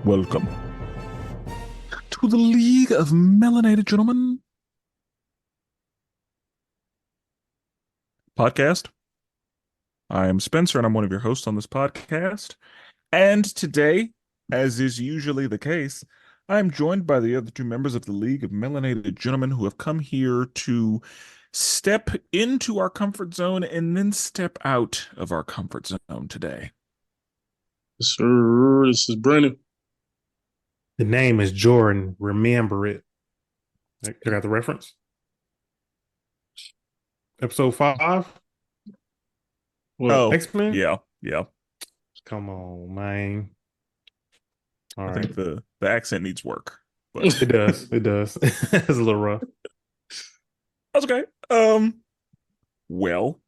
Welcome to the League of Melanated Gentlemen podcast. I am Spenser, and I'm one of your hosts on this podcast. And today, as is usually the case, I'm joined by the other two members of the League of Melanated Gentlemen who have come here to step into our comfort zone and then step out of our comfort zone today. Sir, this is Brandon. The name is Jordan. Remember it. I got the reference. Episode 5. Oh, X-Men. yeah. Come on, man. All I right. think the accent needs work, but It does. It does. It's a little rough. that's okay. Well,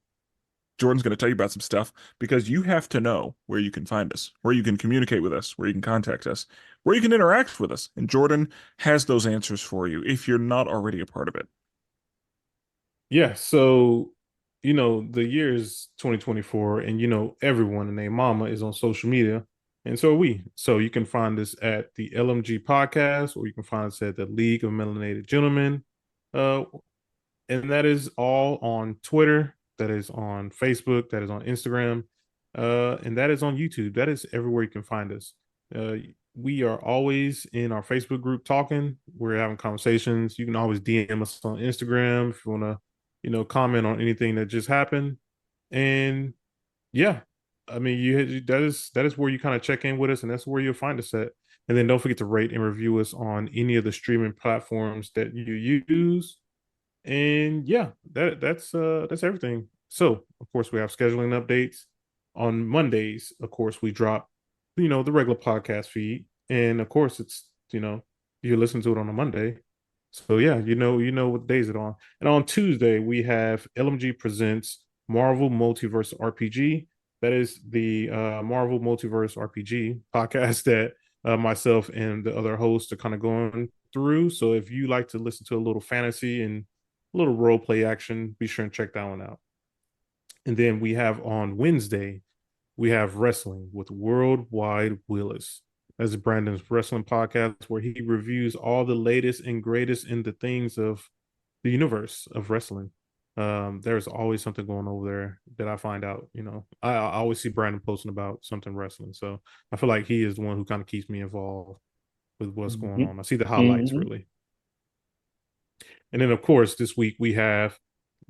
Jordan's going to tell you about some stuff because you have to know where you can find us, where you can communicate with us, where you can contact us, where you can interact with us. And Jordan has those answers for you if you're not already a part of it. Yeah. So, the year is 2024, and everyone and their mama is on social media, and so are we. So you can find us at the LMG podcast, or you can find us at the League of Melanated Gentlemen. Uh, and that is all on Twitter, that is on Facebook, that is on Instagram, and that is on YouTube. That is everywhere you can find us. Uh, we are always in our Facebook group talking. We're having conversations. You can always DM us on Instagram if you want to, comment on anything that just happened. And yeah, I mean, that is where you kind of check in with us, and that's where you'll find us at. And then don't forget to rate and review us on any of the streaming platforms that you use. And yeah, that's everything. So of course we have scheduling updates on Mondays. Of course we drop, the regular podcast feed, and of course it's you listen to it on a Monday. So yeah, you know what days it on. And on Tuesday we have LMG presents Marvel Multiverse RPG. That is the Marvel Multiverse RPG podcast that myself and the other hosts are kind of going through. So if you like to listen to a little fantasy and a little role play action, be sure and check that one out. And then we have on Wednesday, we have wrestling with Worldwide Willis. That's Brandon's wrestling podcast where he reviews all the latest and greatest in the things of the universe of wrestling. There's always something going over there that I find out. I always see Brandon posting about something wrestling, so I feel like he is the one who kind of keeps me involved with what's going Mm-hmm. on. I see the highlights really. And then, of course, this week we have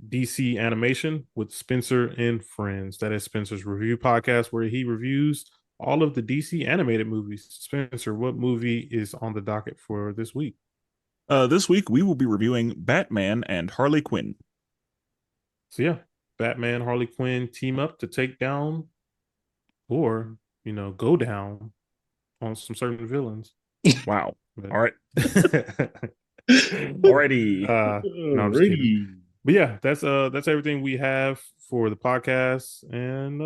DC Animation with Spenser and Friends. That is Spenser's review podcast where he reviews all of the DC animated movies. Spenser, what movie is on the docket for this week? This week we will be reviewing Batman and Harley Quinn. So yeah, Batman, Harley Quinn team up to take down or, go down on some certain villains. Wow. But, All right. Alrighty. no, I'm just kidding. But yeah, that's everything we have for the podcast. And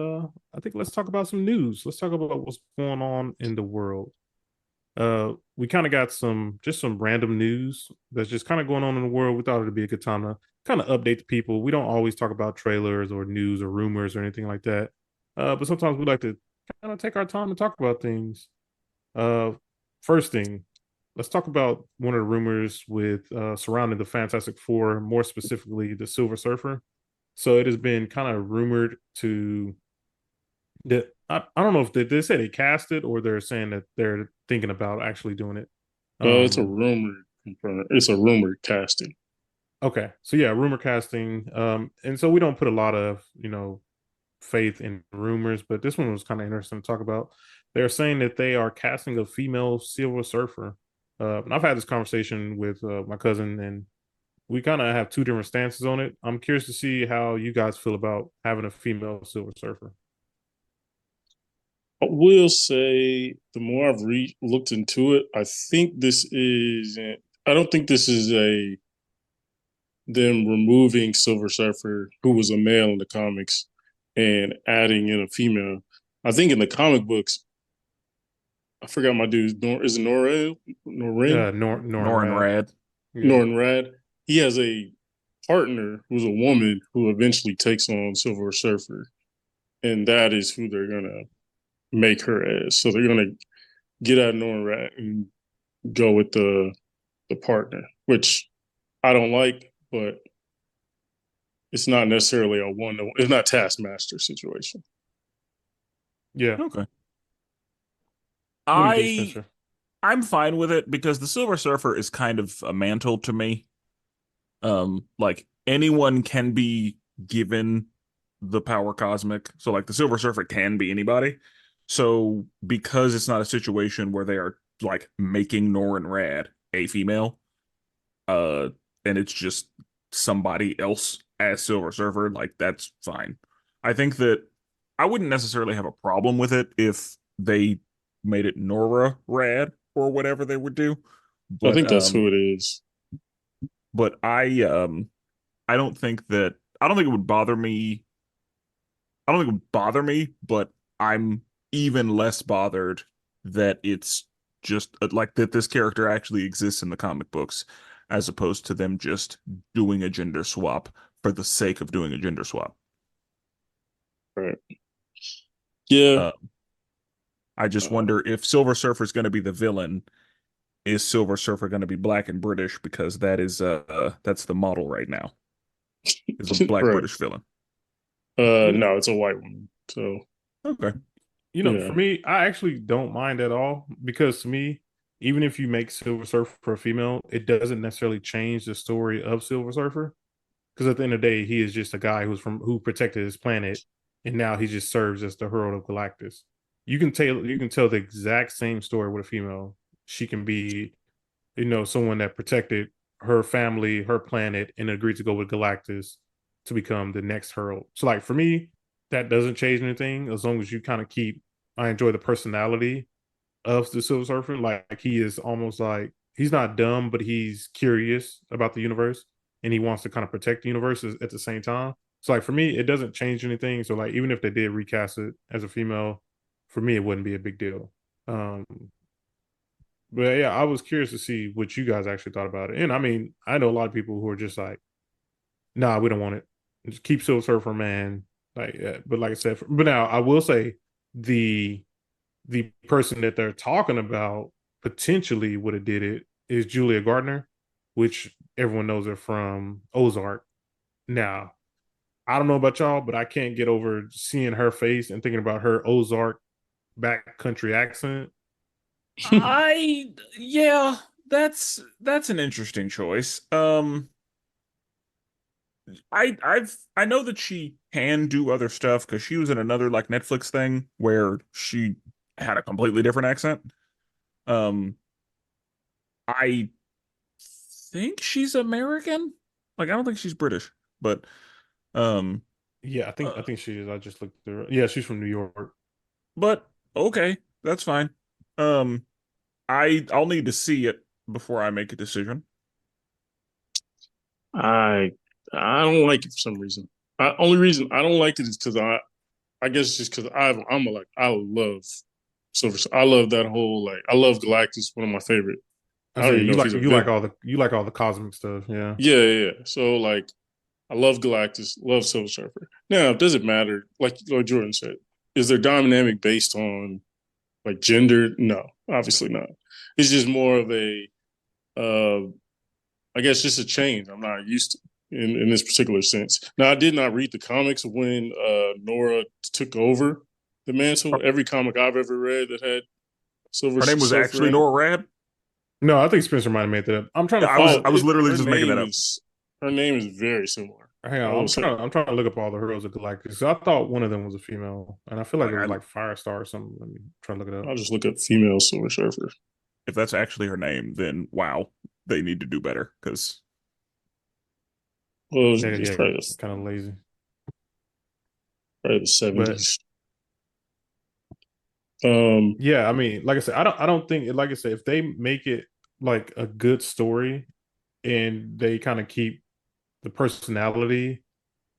I think let's talk about some news. Let's talk about what's going on in the world. We kind of got some random news that's just kind of going on in the world. We thought it'd be a good time to kind of update the people. We don't always talk about trailers or news or rumors or anything like that. But sometimes we like to kind of take our time to talk about things. First thing, let's talk about one of the rumors with surrounding the Fantastic Four, more specifically the Silver Surfer. So it has been kind of rumored to that I don't know if they say they cast it or they're saying that they're thinking about actually doing it. It's a rumor. It's a rumor casting. Okay, so yeah, rumor casting. And so we don't put a lot of faith in rumors, but this one was kind of interesting to talk about. They're saying that they are casting a female Silver Surfer. And I've had this conversation with my cousin, and we kind of have two different stances on it. I'm curious to see how you guys feel about having a female Silver Surfer. I will say the more I've looked into it, I don't think this is a them removing Silver Surfer, who was a male in the comics, and adding in a female. I think in the comic books, I forgot my dude. Is it Norrin? Norrin? Norrin Norin Rad. Rad. Yeah. Norrin Rad. He has a partner who's a woman who eventually takes on Silver Surfer, and that is who they're gonna make her as. So they're gonna get out of knowing rat and go with the partner, which I don't like, but it's not necessarily a one. It's not Taskmaster situation. Yeah. Okay. What do you think, I Spencer? I'm fine with it because the Silver Surfer is kind of a mantle to me. Like anyone can be given the power cosmic. So like the Silver Surfer can be anybody. So because it's not a situation where they are like making Norrin Rad a female, uh, and it's just somebody else as Silver Surfer, like that's fine. I think that I wouldn't necessarily have a problem with it if they made it Nora Rad or whatever they would do. I But think that's who it is. but I don't think that I don't think it would bother me. I don't think it would bother me, but I'm even less bothered that it's just like that this character actually exists in the comic books as opposed to them just doing a gender swap for the sake of doing a gender swap. Right. Yeah. Uh, I just Uh, wonder if Silver Surfer is going to be the villain, is Silver Surfer going to be black and British because that's the model right now is a black right. British villain. You know, No, it's a white woman. So Okay. yeah. for me, I actually don't mind at all because to me, even if you make Silver Surfer a female, it doesn't necessarily change the story of Silver Surfer. Because at the end of the day, he is just a guy who protected his planet, and now he just serves as the Herald of Galactus. You can tell the exact same story with a female. She can be, someone that protected her family, her planet, and agreed to go with Galactus to become the next Herald. So, like for me, that doesn't change anything as long as you kind of keep. I enjoy the personality of the Silver Surfer. Like he is almost like he's not dumb, but he's curious about the universe and he wants to kind of protect the universe at the same time. So like for me, it doesn't change anything. So like even if they did recast it as a female, for me it wouldn't be a big deal. Um, but yeah, I was curious to see what you guys actually thought about it. And I mean, I know a lot of people who are just like, "Nah, we don't want it. Just keep Silver Surfer, man." Like, but like I said, but now I will say the the person that they're talking about potentially would have did it is Julia Gardner, which everyone knows her from Ozark. Now, I don't know about y'all, but I can't get over seeing her face and thinking about her Ozark backcountry accent. I yeah, that's an interesting choice. I know that she can do other stuff because she was in another like Netflix thing where she had a completely different accent. Um, I think she's American. Like I don't think she's British, but um, Yeah, I uh, think she is. I just looked at her. Yeah, she's from New York. but okay, that's fine. Um, I'll need to see it before I make a decision. I I don't like it for some reason. Only reason I don't like it is because I guess it's just because I'm a, like I love Silver. I love that whole like I love Galactus, one of my favorite. I I don't say even know you if he's like a you like villain. all the you like all the cosmic stuff. Yeah. Yeah, yeah, yeah. So like I love Galactus, love Silver Surfer. Now, does it matter? Like Jordan said, is their dynamic based on like gender? No, obviously not. It's just more of a uh I guess just a change I'm not used to in this particular sense. Now, I did not read the comics when Nora took over the mantle. Her, Every comic I've ever read that had Silver her name was Surfer actually in it. Nora Rad. No, I think Spencer might have made that up. I'm trying to Yeah, find. I was literally Her just making that name up. is very similar. Hang I on, will say. I'm trying to look up all the heroes of Galactus. So I thought one of them was a female, and I feel like Like it was I like Firestar or something. Let me try to look it up. I'll just look up female Silver Surfer. if that's actually her name, then wow, they need to do better because Well, Yeah, it's yeah, kind of lazy, probably the but 70s. Um, yeah, I mean, like I said, I don't think, like I said, if they make it like a good story and they kind of keep the personality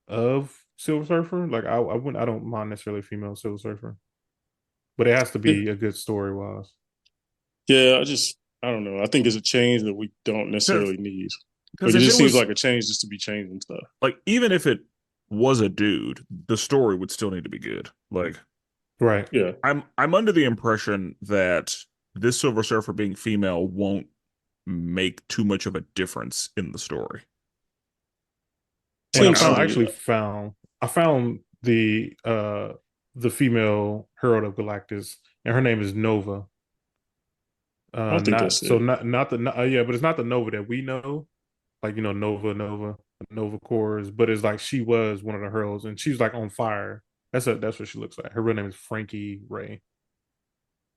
of Silver Surfer, like I wouldn't, I don't mind necessarily female Silver Surfer, but it has to yeah, be a good story wise. yeah, I don't know. I think it's a change that we don't necessarily need. Like it if just it seems was like a change just to be changing stuff. like even if it was a dude, the story would still need to be good. Like Right. Yeah. I'm under the impression that this Silver Surfer being female won't make too much of a difference in the story. And Like Seems I don't silly. I found the female Herald of Galactus, and her name is Nova. I think Not that's so it. not the yeah, but it's not the Nova that we know, like Nova cores, but it's like she was one of the Heralds, and she's like on fire. That's what she looks like. Her real name is Frankie Ray,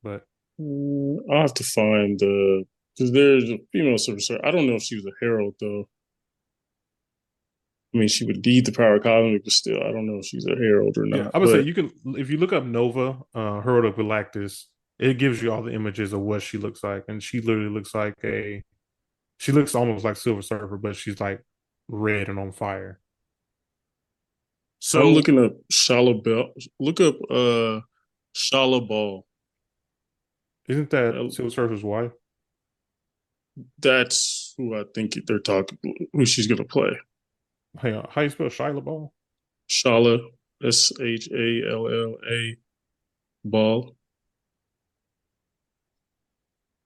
but I'll have to find the because there's a female Silver Surfer. I don't know if she was a herald though. I mean, she would deed the power cosmic, but still, I don't know if she's a herald or yeah, not. I would say But you can if you look up Nova, Herald of Galactus, it gives you all the images of what she looks like, and she literally looks like a she looks almost like Silver Surfer, but she's like red and on fire. I'm so looking up Shala Bell. Look up Shala Ball. Isn't that Uh, Silver Surfer's wife? That's who I think they're talking. Who she's gonna play? Hang on, how you spell Shia Ball? Shala, Shalla Ball.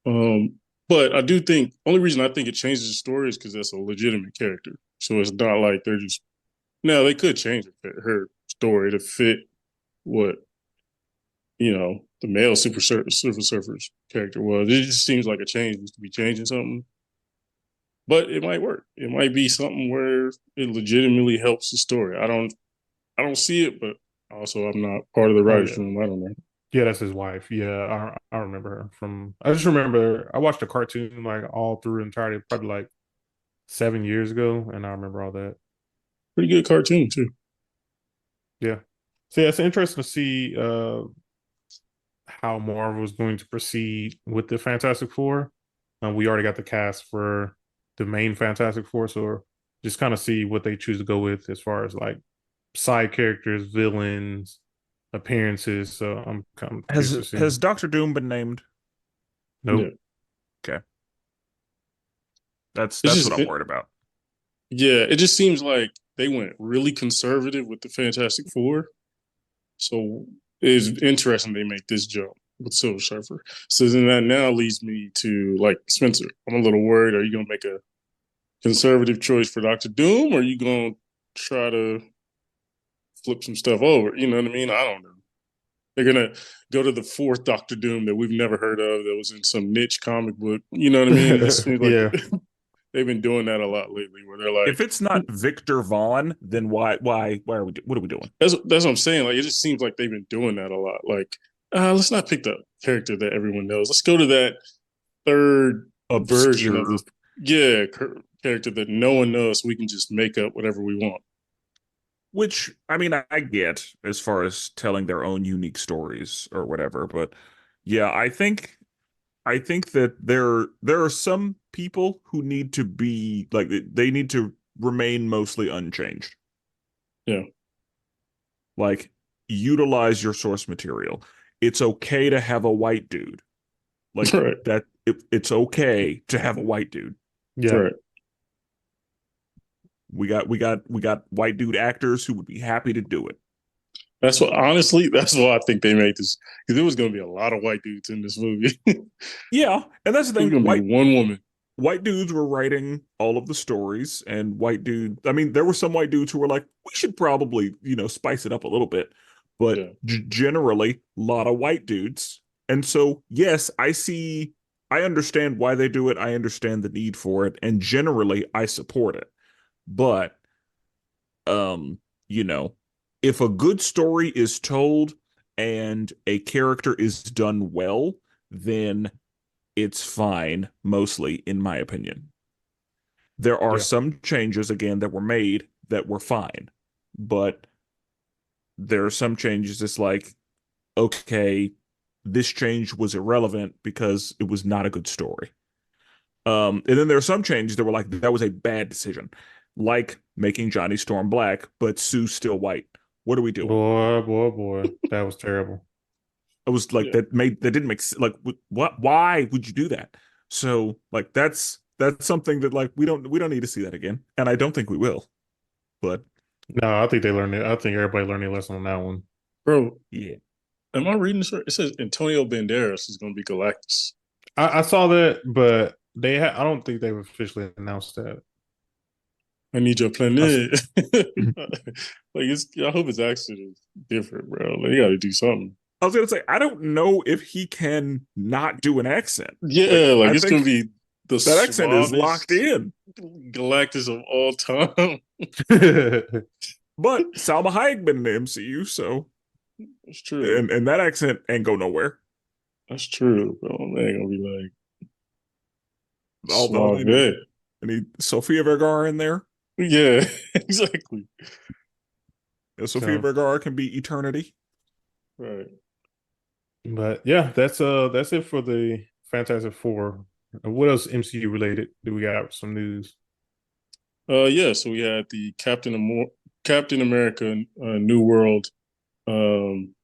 Um, but I do think only reason I think it changes the story is because that's a legitimate character. So it's not like they're just now they could change her story to fit what the male Silver Surfer's character was. It just seems like a change needs to be changing something, but it might work. It might be something where it legitimately helps the story. I don't see it, but also I'm not part of the Oh writers' yeah, room. I don't know. yeah, that's his wife. Yeah, I remember her from. I just remember I watched a cartoon like all through entirety, probably like 7 years ago, and I remember all that. Pretty good cartoon too. Yeah, so yeah, it's interesting to see how Marvel is going to proceed with the Fantastic Four. We already got the cast for the main Fantastic Four, so just kind of see what they choose to go with as far as like side characters, villains, appearances. So I'm kind of curious to see. has Doctor Doom been named? Yeah, Nope. Okay. it's That's just what I'm worried about. yeah, it just seems like they went really conservative with the Fantastic Four. So it's interesting they make this jump with Silver Surfer. So then that now leads me to like Spencer. I'm a little worried. Are you gonna make a conservative choice for Doctor Doom, or are you gonna try to flip some stuff over? You know what I mean? I don't know. They're gonna go to the fourth Doctor Doom that we've never heard of that was in some niche comic book. You know what I mean? It just seems like Yeah. they've been doing that a lot lately, where they're like, If it's not Victor Vaughn, then why are what are we doing? that's what I'm saying. Like, it just seems like they've been doing that a lot. Like, let's not pick the character that everyone knows. Let's go to that third version of Obscure. this, character that no one knows. So we can just make up whatever we want. Which I mean, I get as far as telling their own unique stories or whatever, but yeah, I think that there are some people who need to be like they need to remain mostly unchanged. Yeah, Like utilize your source material. It's okay to have a white dude. Like right, it's okay to have a white dude. Yeah. right. We got white dude actors who would be happy to do it. That's what honestly, that's why I think they made this because there was going to be a lot of white dudes in this movie. It Yeah, and that's the was thing. going to be one woman. White dudes were writing all of the stories, and white dude. I mean, there were some white dudes who were like, we should probably, spice it up a little bit. But Yeah, generally, a lot of white dudes. And so, yes, I understand why they do it. I understand the need for it, and generally, I support it. But, um, you know, if a good story is told and a character is done well, then it's fine, mostly, in my opinion. There are Yeah. some changes, again, that were made that were fine, but there are some changes it's like, okay, this change was irrelevant because it was not a good story. And then there are some changes that were like, that was a bad decision, like making Johnny Storm black, but Sue's still white. What are we doing? Boy. That was terrible. It was like yeah. that didn't make like what why would you do that? So like that's something that like we don't need to see that again, and I don't think we will. But No, I think they learned it. I think everybody learned their lesson on that one. Bro, yeah, am I reading this right? It says Antonio Banderas is going to be Galactus. I saw that, but I don't think they've officially announced that. I need your I s- planet. Like it's. I hope his accent is different, bro. Like, you got to do something. I was gonna say I don't know if he can not do an accent. Like Yeah, like I it's gonna think be the that accent is locked suavest in. Galactus of all time. But Salma Hayek been in the MCU, so That's true. and that accent ain't go nowhere. That's true, bro. They gonna be like Although suave. they need Sofia Vergara in there. Yeah, exactly. Sofia So, Vergara can be eternity. Right. but yeah, that's it for the Fantastic Four. What else MCU related do we got? Some news. Yeah. So we had the Captain America New World.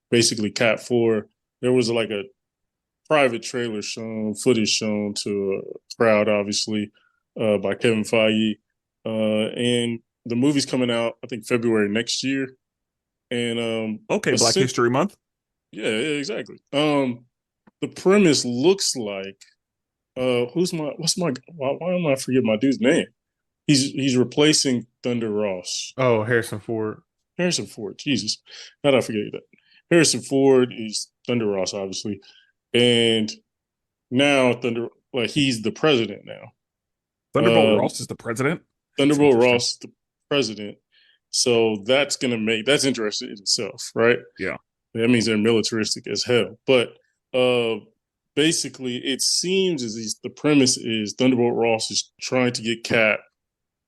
Basically Cat 4. There was like a private trailer shown, footage shown to a crowd, obviously, by Kevin Feige. And the movie's coming out, I think, February next year. And Okay, Black History Month. yeah, exactly. The premise looks like who's my what's my why am I forget my dude's name? He's replacing Thunder Ross. Oh, Harrison Ford. Harrison Ford. Jesus, how did I forget that? Harrison Ford is Thunder Ross, obviously, and now he's the president now. Thunderbolt Um, Ross is the president. That's Thunderbolt interesting. Ross, the president. So that's interesting in itself, right? Yeah. That means they're militaristic as hell. But uh, basically, it seems the premise is Thunderbolt Ross is trying to get Cap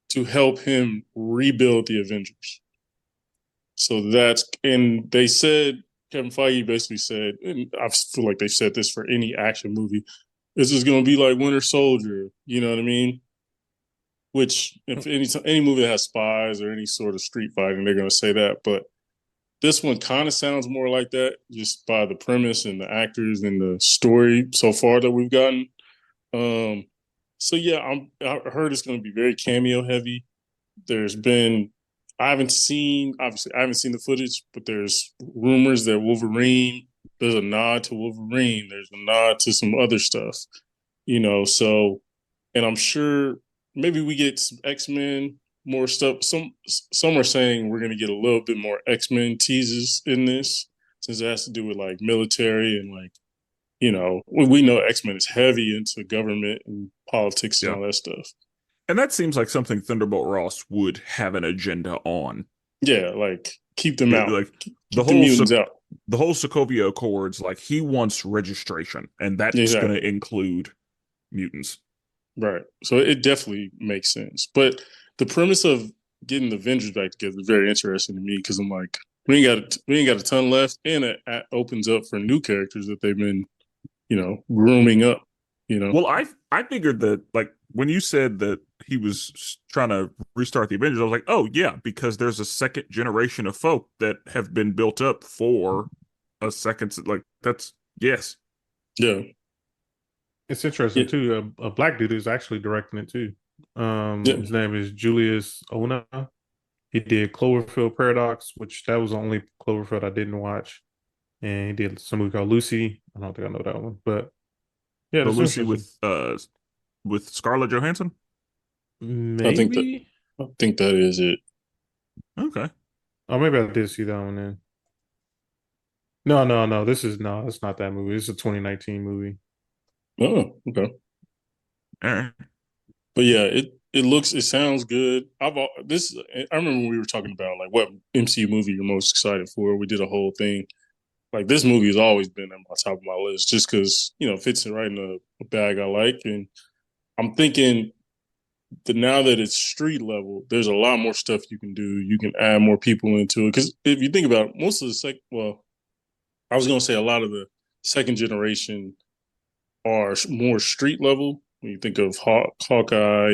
to help him rebuild the Avengers. So and they said, Kevin Feige basically said, and I feel like they've said this for any action movie, this is going to be like Winter Soldier. You know what I mean? Which, if any movie that has spies or any sort of street fighting, they're going to say that. But this one kind of sounds more like that, just by the premise and the actors and the story so far that we've gotten. Um, so yeah, I heard it's going to be very cameo heavy. There's been obviously I haven't seen the footage, but there's rumors that there's a nod to Wolverine, there's a nod to some other stuff, so, and I'm sure maybe we get some X-Men more stuff. Some are saying we're gonna get a little bit more X-Men teases in this, since it has to do with like military and like, we know X-Men is heavy into government and politics and Yeah. all that stuff. And that seems like something Thunderbolt Ross would have an agenda on. Yeah, like keep them out. Like the Keep the mutants out. whole Sokovia Accords, like he wants registration, and that's going to Exactly. include mutants. Right. So it definitely makes sense. But the premise of getting the Avengers back together is very interesting to me, because I'm like, we ain't got a ton left, and it opens up for new characters that they've been, grooming up. You know. Well, I figured that like when you said that he was trying to restart the Avengers, I was like, oh yeah, because there's a second generation of folk that have been built up for a second. Like that's yes, Yeah. It's interesting Yeah. too. A black dude is actually directing it too. Yeah. His name is Julius Ona. He did Cloverfield Paradox, which that was the only Cloverfield I didn't watch, and he did some movie called Lucy. I don't think I know that one, but yeah, the that's Lucy interesting. with Scarlett Johansson. I think that Maybe, I think that is it. Okay, oh, maybe I did see that one then. No, no, no. No, it's not that movie. It's a 2019 movie. Oh, okay. all right. But yeah, it sounds good. I remember when we were talking about like what MCU movie you're most excited for. We did a whole thing. Like this movie has always been on my top of my list, just because it fits it right in a bag I like. And I'm thinking that now that it's street level, there's a lot more stuff you can do. You can add more people into it, because if you think about it, most of I was gonna say a lot of the second generation are more street level. When you think of Hawkeye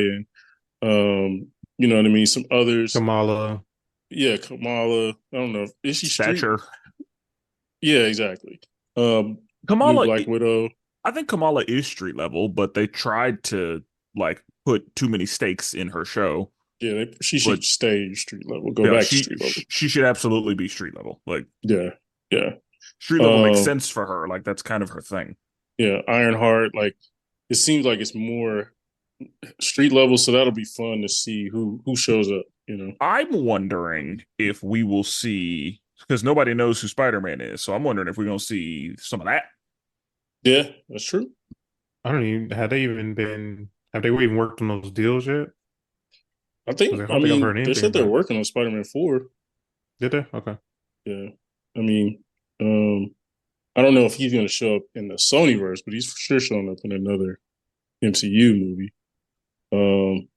and you know what I mean, some others. Kamala. Yeah, Kamala. I don't know. Is she street? Stature. Yeah, exactly. New Kamala, Black Widow. I think Kamala is street level, but they tried to like put too many stakes in her show. Yeah, she But should stay street level. Go yeah, back to street level. she should absolutely be street level. Like Yeah, yeah. street level makes Um, sense for her. Like that's kind of her thing. Yeah, Ironheart. Like it seems like it's more street level, so that'll be fun to see who shows up. You know. I'm wondering if we will see, because nobody knows who Spider-Man is, so I'm wondering if we're gonna see some of that. Yeah, that's true. I don't even have they even worked on those deals yet? I Because think. I I don't think I've mean, heard they anything said they're about it. working on Spider-Man 4. Did they? Okay. Yeah. I mean, um, I don't know if he's going to show up in the Sony verse, but he's for sure showing up in another MCU movie. Um,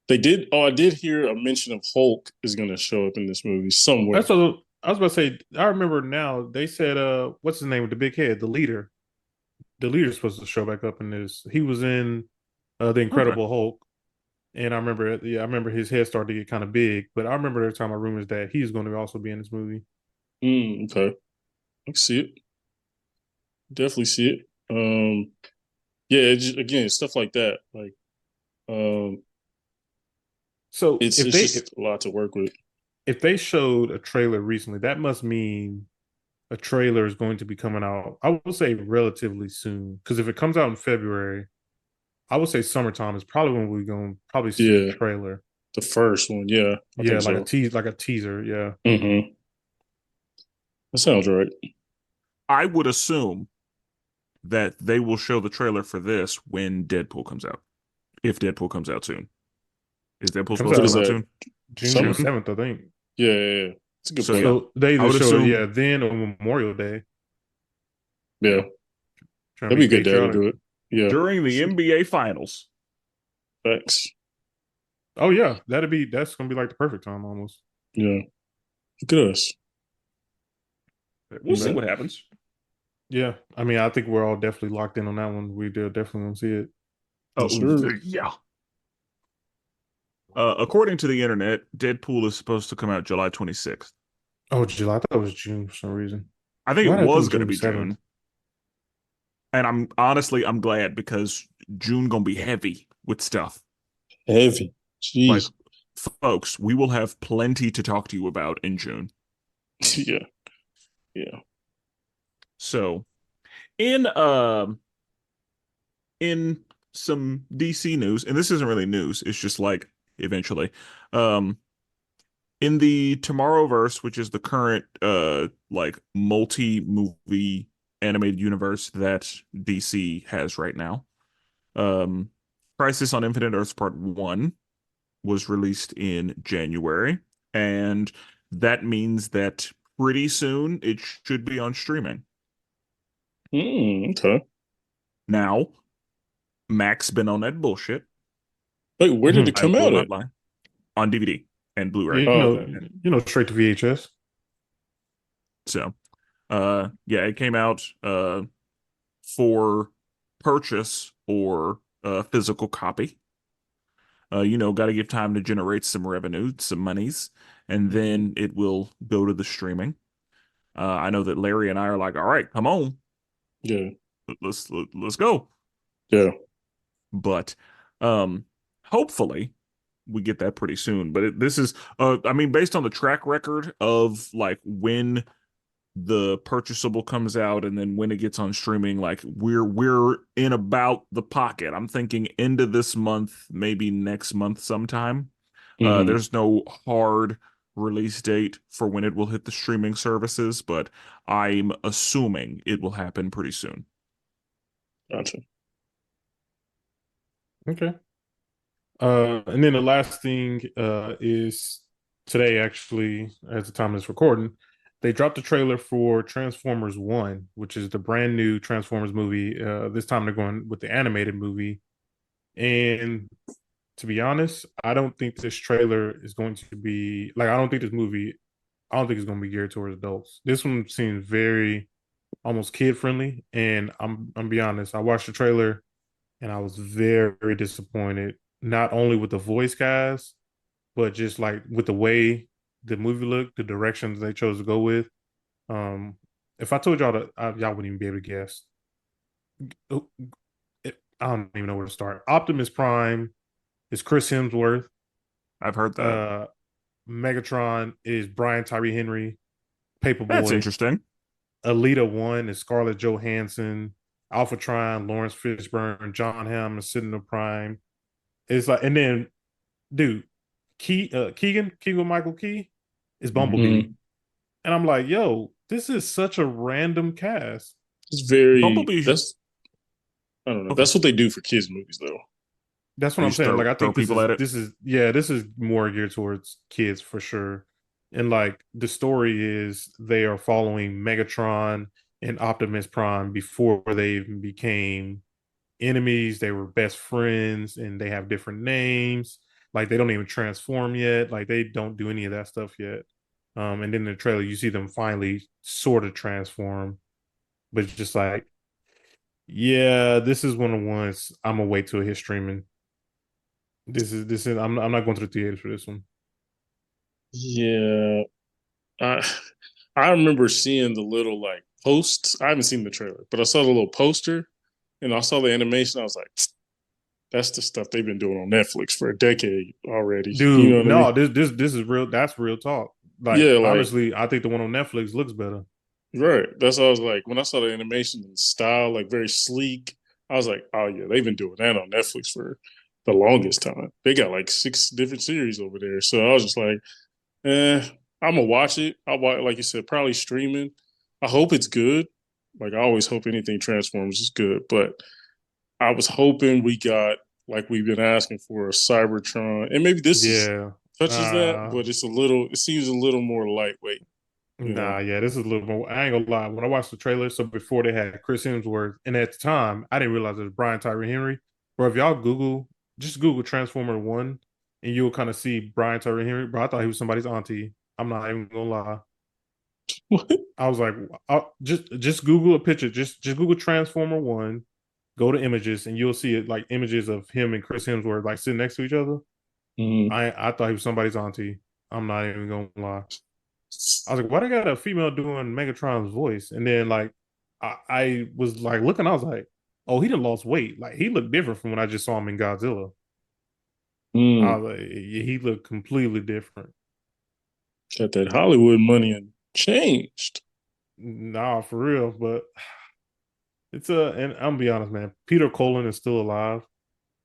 they did. Oh, I did hear a mention of Hulk is going to show up in this movie That's somewhere. what I was about to say. I remember now. They said, what's his name with the big head? The leader. The leader's supposed to show back up in this. He was in the Okay. Incredible Hulk, and I remember his head started to get kind of big. But I remember there were time rumors that he's going to also be in this movie. Okay, I can see it. Definitely see it. Yeah. Again, stuff like that. Like, um, So it's just a lot to work with. if they showed a trailer recently, that must mean a trailer is going to be coming out. I would say relatively soon, because if it comes out in February, I would say summertime is probably when we're going to probably see a Yeah, trailer. the first one. Yeah, I Yeah, think so. like a teaser. Yeah, That sounds right. I would assume that they will show the trailer for this when Deadpool comes out. If Deadpool comes out soon. Is Deadpool comes supposed to What come is out out that? soon? June Summer? June? 7th, I think. Yeah, yeah, yeah. It's a good So yeah, point. So they I either would show it, yeah, assume, then or Memorial Day. Yeah, Trying to that'd be be a good day to patriotic. do it. Yeah, during the sure. NBA Finals. Facts. Oh yeah, that's gonna be like the perfect time almost. Yeah, look at us. We'll see But what happens. yeah, I mean, I think we're all definitely locked in on that one. We definitely gonna see it. Yes, Oh, sir. yeah. According to the internet, Deadpool is supposed to come out July 26th. Oh, July. I thought it was June for some reason. I think Why it did I was think going to June be 7th? June. And I'm glad because June going to be heavy with stuff. Heavy. Like, Jeez. folks, we will have plenty to talk to you about in June. Yeah, yeah. So, in um in some DC news, and this isn't really news, it's just like eventually. Um in the Tomorrowverse, which is the current like multi-movie animated universe that DC has right now. Um Crisis on Infinite Earths Part 1 was released in January, and that means that pretty soon it should be on streaming. Okay. Now, Mac's been on that bullshit. Wait, where did it I come will out not at? lie. On DVD and Blu-ray. You Oh, know, okay. straight to VHS. So, yeah, it came out for purchase or physical copy. Got to give time to generate some revenue, some monies, and Mhm. then it will go to the streaming. I know that Larry and I are like, all right, come on, Yeah, let's go. yeah. But hopefully we get that pretty soon. But this is I mean, based on the track record of like when the purchasable comes out and then when it gets on streaming, like we're in about the pocket. I'm thinking end of this month, maybe next month sometime. Mm-hmm. There's no hard release date for when it will hit the streaming services, but I'm assuming it will happen pretty soon. Gotcha. Okay. And then the last thing is today, actually, at the time of this recording, they dropped the trailer for Transformers 1, which is the brand new Transformers movie. This time they're going with the animated movie. And to be honest, I don't think this trailer is going to be like, I don't think it's going to be geared towards adults. This one seems very almost kid friendly. And I'm be honest, I watched the trailer and I was very, very disappointed, not only with the voice guys, but just like with the way the movie looked, the directions they chose to go with. Um, if I told y'all that, y'all wouldn't even be able to guess. I don't even know where to start. Optimus Prime is Chris Hemsworth. I've heard that. Uh, Megatron is Brian Tyree Henry. That's Paperboy. interesting. Alita 1 is Scarlett Johansson. Alpha Trine, Lawrence Fishburne, John Hamm is sitting in the prime. It's like, and then, dude, Keegan Michael Key is Bumblebee. Mm-hmm. And I'm like, yo, this is such a random cast. It's very Bumblebee. that's I don't know. Okay, That's what they do for kids movies though. That's what they I'm just saying. Like, I throw think people at it. this is more geared towards kids for sure. And like the story is they are following Megatron and Optimus Prime before they even became enemies. They were best friends and they have different names. Like they don't even transform yet. Like they don't do any of that stuff yet. And then in the trailer, you see them finally sort of transform, but it's just like, yeah, this is one of the ones I'm gonna wait till his streaming. This is I'm not going to the theaters for this one. Yeah. I I remember seeing the little like posts. I haven't seen the trailer, but I saw the little poster and I saw the animation. I was like, that's the stuff they've been doing on Netflix for a decade already. You know Dude, what I mean? no, this is real. That's real talk. Like Yeah, like honestly, I think the one on Netflix looks better. right. That's what I was like. When I saw the animation and style, like very sleek, I was like, oh yeah, they've been doing that on Netflix for the longest time. They got like 6 different series over there. So I was just like, I'm gonna watch it. I'll watch, like you said, probably streaming. I hope it's good. Like I always hope anything Transformers is good, but I was hoping we got like we've been asking for a Cybertron, and maybe this is Yeah. touches that, Uh but it's a little. It seems a little more lightweight, you know. Nah, yeah, this is a little more. I ain't gonna lie. When I watched the trailer, so before they had Chris Hemsworth, and at the time, I didn't realize it was Brian Tyree Henry. Bro, if y'all just Google Transformer One, and you'll kind of see Brian Tyree Henry. Bro, I thought he was somebody's auntie. I'm not even gonna lie. I was like, just Google a picture. Just Google Transformer One. Go to images, and you'll see it like images of him and Chris Hemsworth like sitting next to each other. Mhm. I thought he was somebody's auntie. I'm not even gonna lie. I was like, why they got a female doing Megatron's voice? And then like I was like looking, I was like, oh, he done lost weight. Like he looked different from when I just saw him in Godzilla. I Mm. was like, he looked completely different. Got that Hollywood money and changed. Nah, for real. But it's and I'm gonna be honest, man. Peter Cullen is still alive.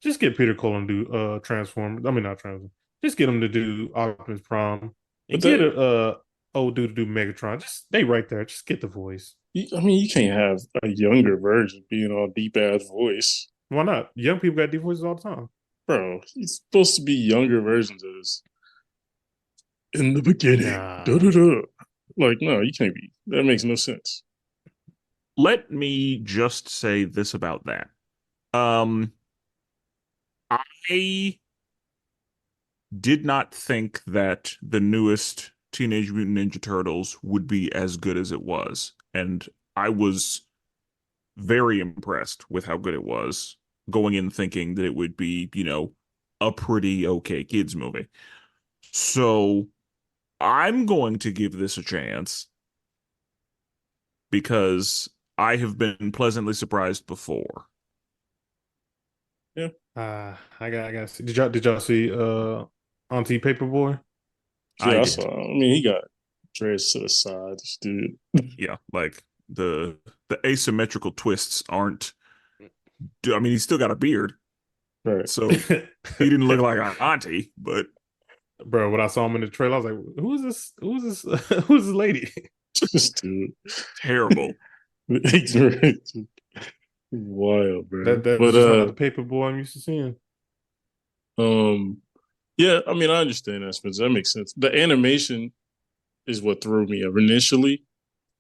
Just get Peter Cullen to do Transform. I mean not Transform. Just get him to do Optimus Prime But and get that, a old dude to do Megatron. Just they right there. Just get the voice. I mean, you can't have a younger version being all deep ass voice, Why not? Young people got deep voices all the time. bro. He's supposed to be younger versions of this. In the beginning, da Nah. da da. Like, no, you can't be. That makes no sense. Let me just say this about that. Um, I did not think that the newest Teenage Mutant Ninja Turtles would be as good as it was, and I was very impressed with how good it was, going in thinking that it would be, a pretty okay kids movie. So I'm going to give this a chance because I have been pleasantly surprised before. Yeah, I got did y'all see Auntie Paperboy? yeah. I I did. saw. I mean, he got dreads to the side, this dude. Yeah, like the asymmetrical twists aren't. I mean, he's still got a beard, Right, so he didn't look like an auntie, but Bro, when I saw him in the trailer, I was like, who is this? Who is this? Who's this lady? this dude. terrible. Ignorant. Wild, bro. That's But just not the Paperboy I'm used to seeing. um, yeah. I mean, I understand that, Spencer. That makes sense. The animation is what threw me initially.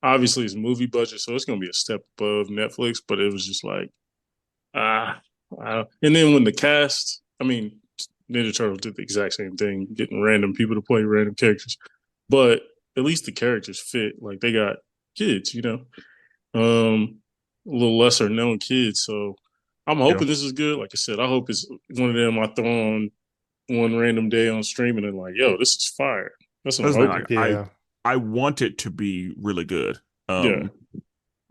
Obviously, it's movie budget, so it's gonna be a step above Netflix. But it was just like ah, and then when the cast, I mean, Ninja Turtles did the exact same thing, getting random people to play random characters, but at least the characters fit. Like they got kids, a little lesser known kids. So I'm Yeah. hoping this is good. Like I said, I hope it's one of them I throw on one random day on streaming and like, yo, this is fire. That's what I'm That's the thing. hoping. Like, Yeah. I want it to be really good. Yeah.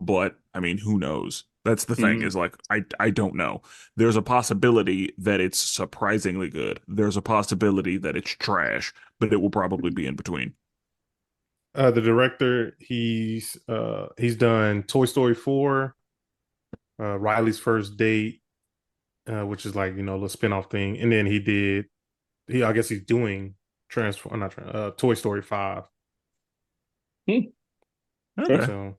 But I mean, who knows? That's the thing, Mm-hmm. is like I don't know. There's a possibility that it's surprisingly good. There's a possibility that it's trash, but it will probably be in between. The director, he's done Toy Story 4, Riley's First Date, which is like, a little spinoff thing. And then I guess he's doing Toy Story 5. Hmm. Okay. Okay. So,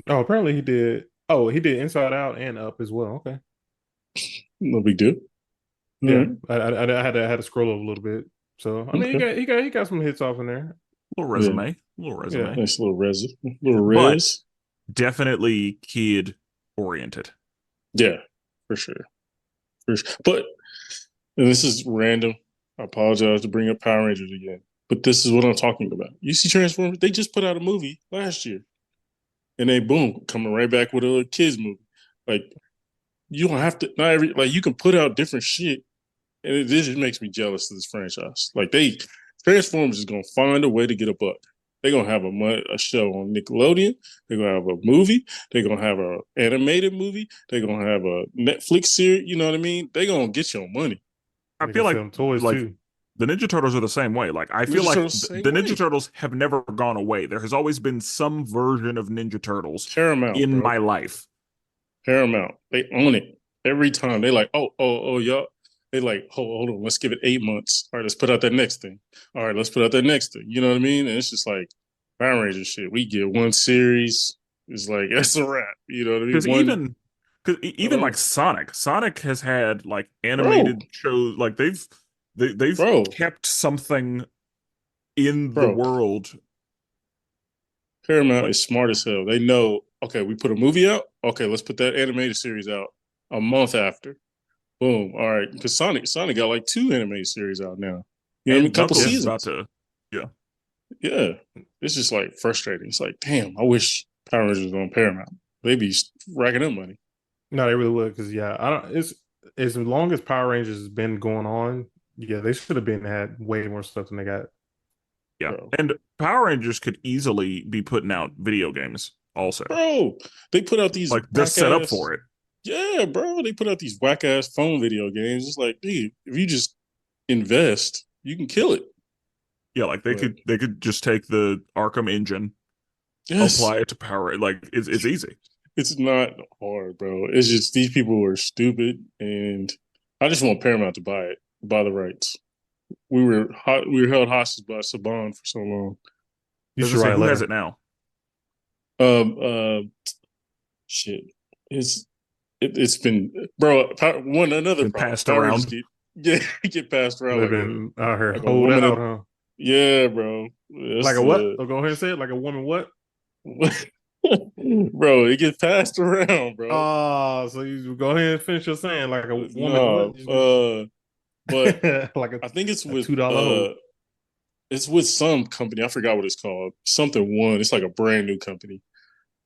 apparently he did Inside Out and Up as well. Okay. No big deal. All Yeah. right. I had to scroll over a little bit. So, I mean, Okay. he got some hits off in there. Little Yeah. resume. Little Yeah. resume. Nice little little But res. definitely kid oriented. Yeah, for sure. For sure. But and this is random. I apologize to bring up Power Rangers again. But this is what I'm talking about. You see Transformers, they just put out a movie last year. And they boom, coming right back with a kids movie. Like you don't have to not every like you can put out different shit. And this just makes me jealous of this franchise. Like Transformers is gonna find a way to get a buck. They're gonna have a show on Nickelodeon. They're gonna have a movie. They're gonna have an animated movie. They're gonna have a Netflix series. You know what I mean? They're gonna get your money. I They feel can like sell them toys like too. the Ninja Turtles are the same way. Like I feel Ninja like Turtles same the Ninja way. Turtles have never gone away. There has always been some version of Ninja Turtles Paramount, in bro. my life. Paramount. They own it every time. They like, oh, y'all. They like, hold on, let's give it 8 months. All right, let's put out that next thing. All right, let's put out that next thing. You know what I mean? And it's just like Power Rangers shit. We get one series. It's like that's a wrap. You know what I mean? Because even Uh, like Sonic has had like bro, animated shows. Like they've bro, kept something in the bro. world. Paramount Like is smart as hell. They know. Okay, we put a movie out. Okay, let's put that animated series out a month after. Boom. All right, because Sonic got like 2 animated series out now. You know what I mean? and Couple Knuckles Yeah. is about seasons. to, yeah. Yeah, it's just like frustrating. It's like, damn, I wish Power Rangers was on Paramount. They'd be racking up money. No, they really would, because yeah, I don't. It's as long as Power Rangers has been going on. Yeah, they should have been had way more stuff than they got. Yeah. Bro. And Power Rangers could easily be putting out video games also. Bro, they put out these Like they're whack set up ass. for it. Yeah, bro, they put out these whack ass phone video games. It's like, dude, if you just invest, you can kill it. Yeah, like they But could just take the Arkham engine, yes, apply it to Power. Like it's easy. it's not hard, bro. It's just these people are stupid, and I just want Paramount to buy it, buy the rights. We were held hostage by Saban for so long. You As I should say, write a who has letter. it now? Um, uh, shit. It's it's been bro. One another Been problem. passed Power Rangers around. get passed around They've been out here like a hold woman. out, huh? Yeah, bro. Like That's a what? the Oh, go ahead and say it. Like a woman what? bro. It gets passed around, bro. Oh, so you go ahead and finish your saying like a woman what? No, but Like I think it's a with $2 hoe. it's with some company. I forgot what it's called. Something One. It's like a brand new company,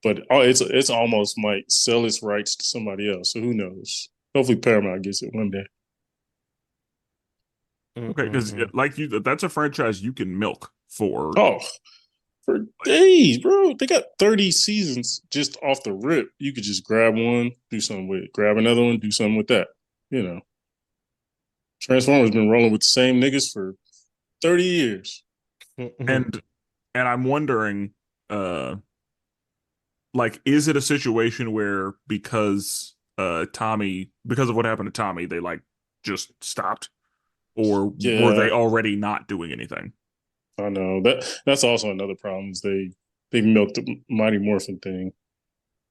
but it's almost might sell its rights to somebody else. So who knows? Hopefully, Paramount gets it one day. Okay, because Mm-mm-mm. like that's a franchise you can milk for. Oh, for days, bro. They got 30 seasons just off the rip. You could just grab one, do something with it. Grab another one, do something with that. You know, Transformers been rolling with the same niggas for 30 years. Mm-mm. And I'm wondering, uh, like, is it a situation where because of what happened to Tommy, they like just stopped, or were Yeah, they already not doing anything? I know that's also another problem. Is they milked the Mighty Morphin thing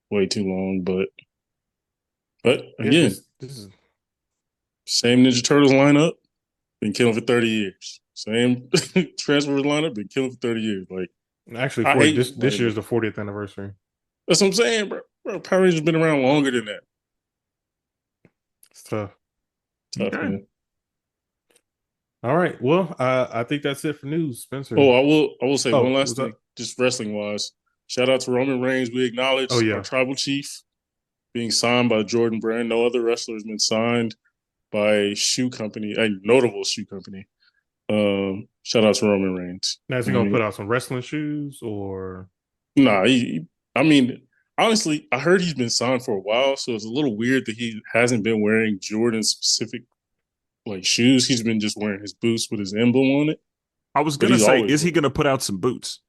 way too long. But Yeah, again, this is same Ninja Turtles lineup been killing for 30 years. Same Transformers lineup been killing for 30 years. Like actually I for hate this Mighty year's Morphin. the 40th anniversary. That's what I'm saying, bro. Power Rangers been around longer than that. It's tough. Tough Okay. man. All right. Well, I think that's it for news, Spencer. Oh, I will say Oh, one last what's thing, up? just wrestling wise. Shout out to Roman Reigns. We Oh acknowledge our yeah. tribal chief being signed by Jordan Brand. No other wrestler has been signed by a shoe company, a notable shoe company. Shout out to Roman Reigns. Now is he You know what gonna I put mean? out some wrestling shoes or Nah, I mean, honestly, I heard he's been signed for a while, so it's a little weird that he hasn't been wearing Jordan specific like shoes. He's been just wearing his boots with his emblem on it, I was but gonna he's say, always is he wearing. gonna put out some boots?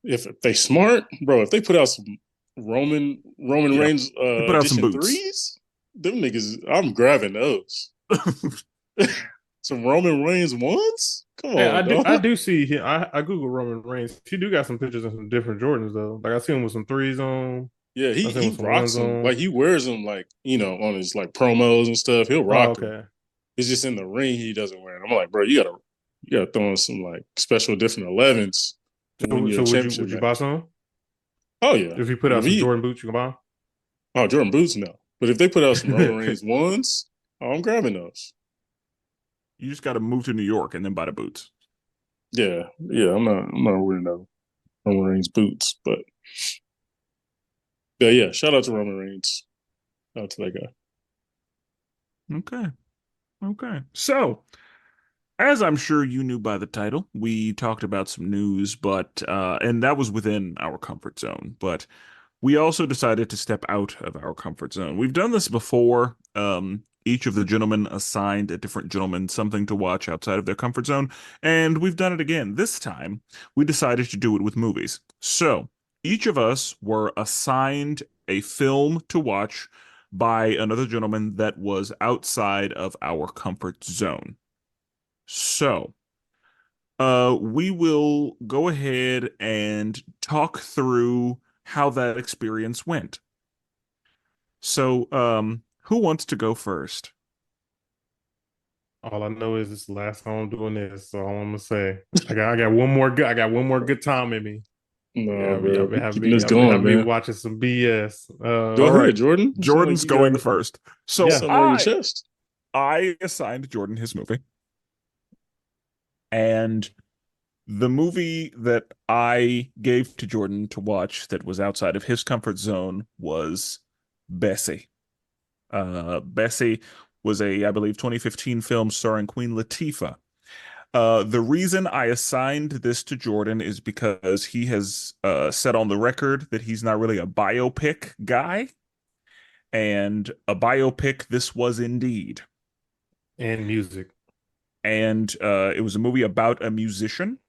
If they smart, bro, if they put out some Roman Yeah, Reigns he put out some edition boots. threes. Them niggas, I'm grabbing those. Some Roman Reigns ones. Come Hey, on, I dog. do see him. I Google Roman Reigns. He do got some pictures of some different Jordans though. Like I see him with some threes on. Yeah, I see him he with some rocks ones them. on. Like he wears them like on his like promos and stuff. He'll Oh, rock them. okay. It's just in the ring he doesn't wear them. I'm like, bro, you gotta throw in some like special different 11s to win So you a so championship would you buy match. some? Oh yeah, If he put like out if some he Jordan boots, you can Jordan boots no, but if they put out some Roman buy them. Reigns ones, oh, I'm grabbing those. You just got to move to New York and then buy the boots. Yeah, I'm not wearing no Roman Reigns boots, but yeah, shout out to Roman Reigns. Shout out to that guy. Okay. Okay. So, as I'm sure you knew by the title, we talked about some news, but and that was within our comfort zone. But we also decided to step out of our comfort zone. We've done this before. Each of the gentlemen assigned a different gentleman something to watch outside of their comfort zone, and we've done it again. This time, we decided to do it with movies. So, each of us were assigned a film to watch by another gentleman that was outside of our comfort zone. So, we will go ahead and talk through how that experience went. So, who wants to go first? All I know is this is the last time I'm doing this. So all I'm gonna say, I got one more good. I got one more good time in me. No, Yeah, bro, keeping this y'all be going, having me man. watching some BS. Go All right, ahead, Jordan. It's not like Jordan's you got going first. So Yeah. something on your chest. I assigned Jordan his movie, and the movie that I gave to Jordan to watch that was outside of his comfort zone was Bessie. Bessie was I believe, 2015 film starring Queen Latifah. The reason I assigned this to Jordan is because he has said on the record that he's not really a biopic guy, and a biopic this was indeed. And music. And it was a movie about a musician,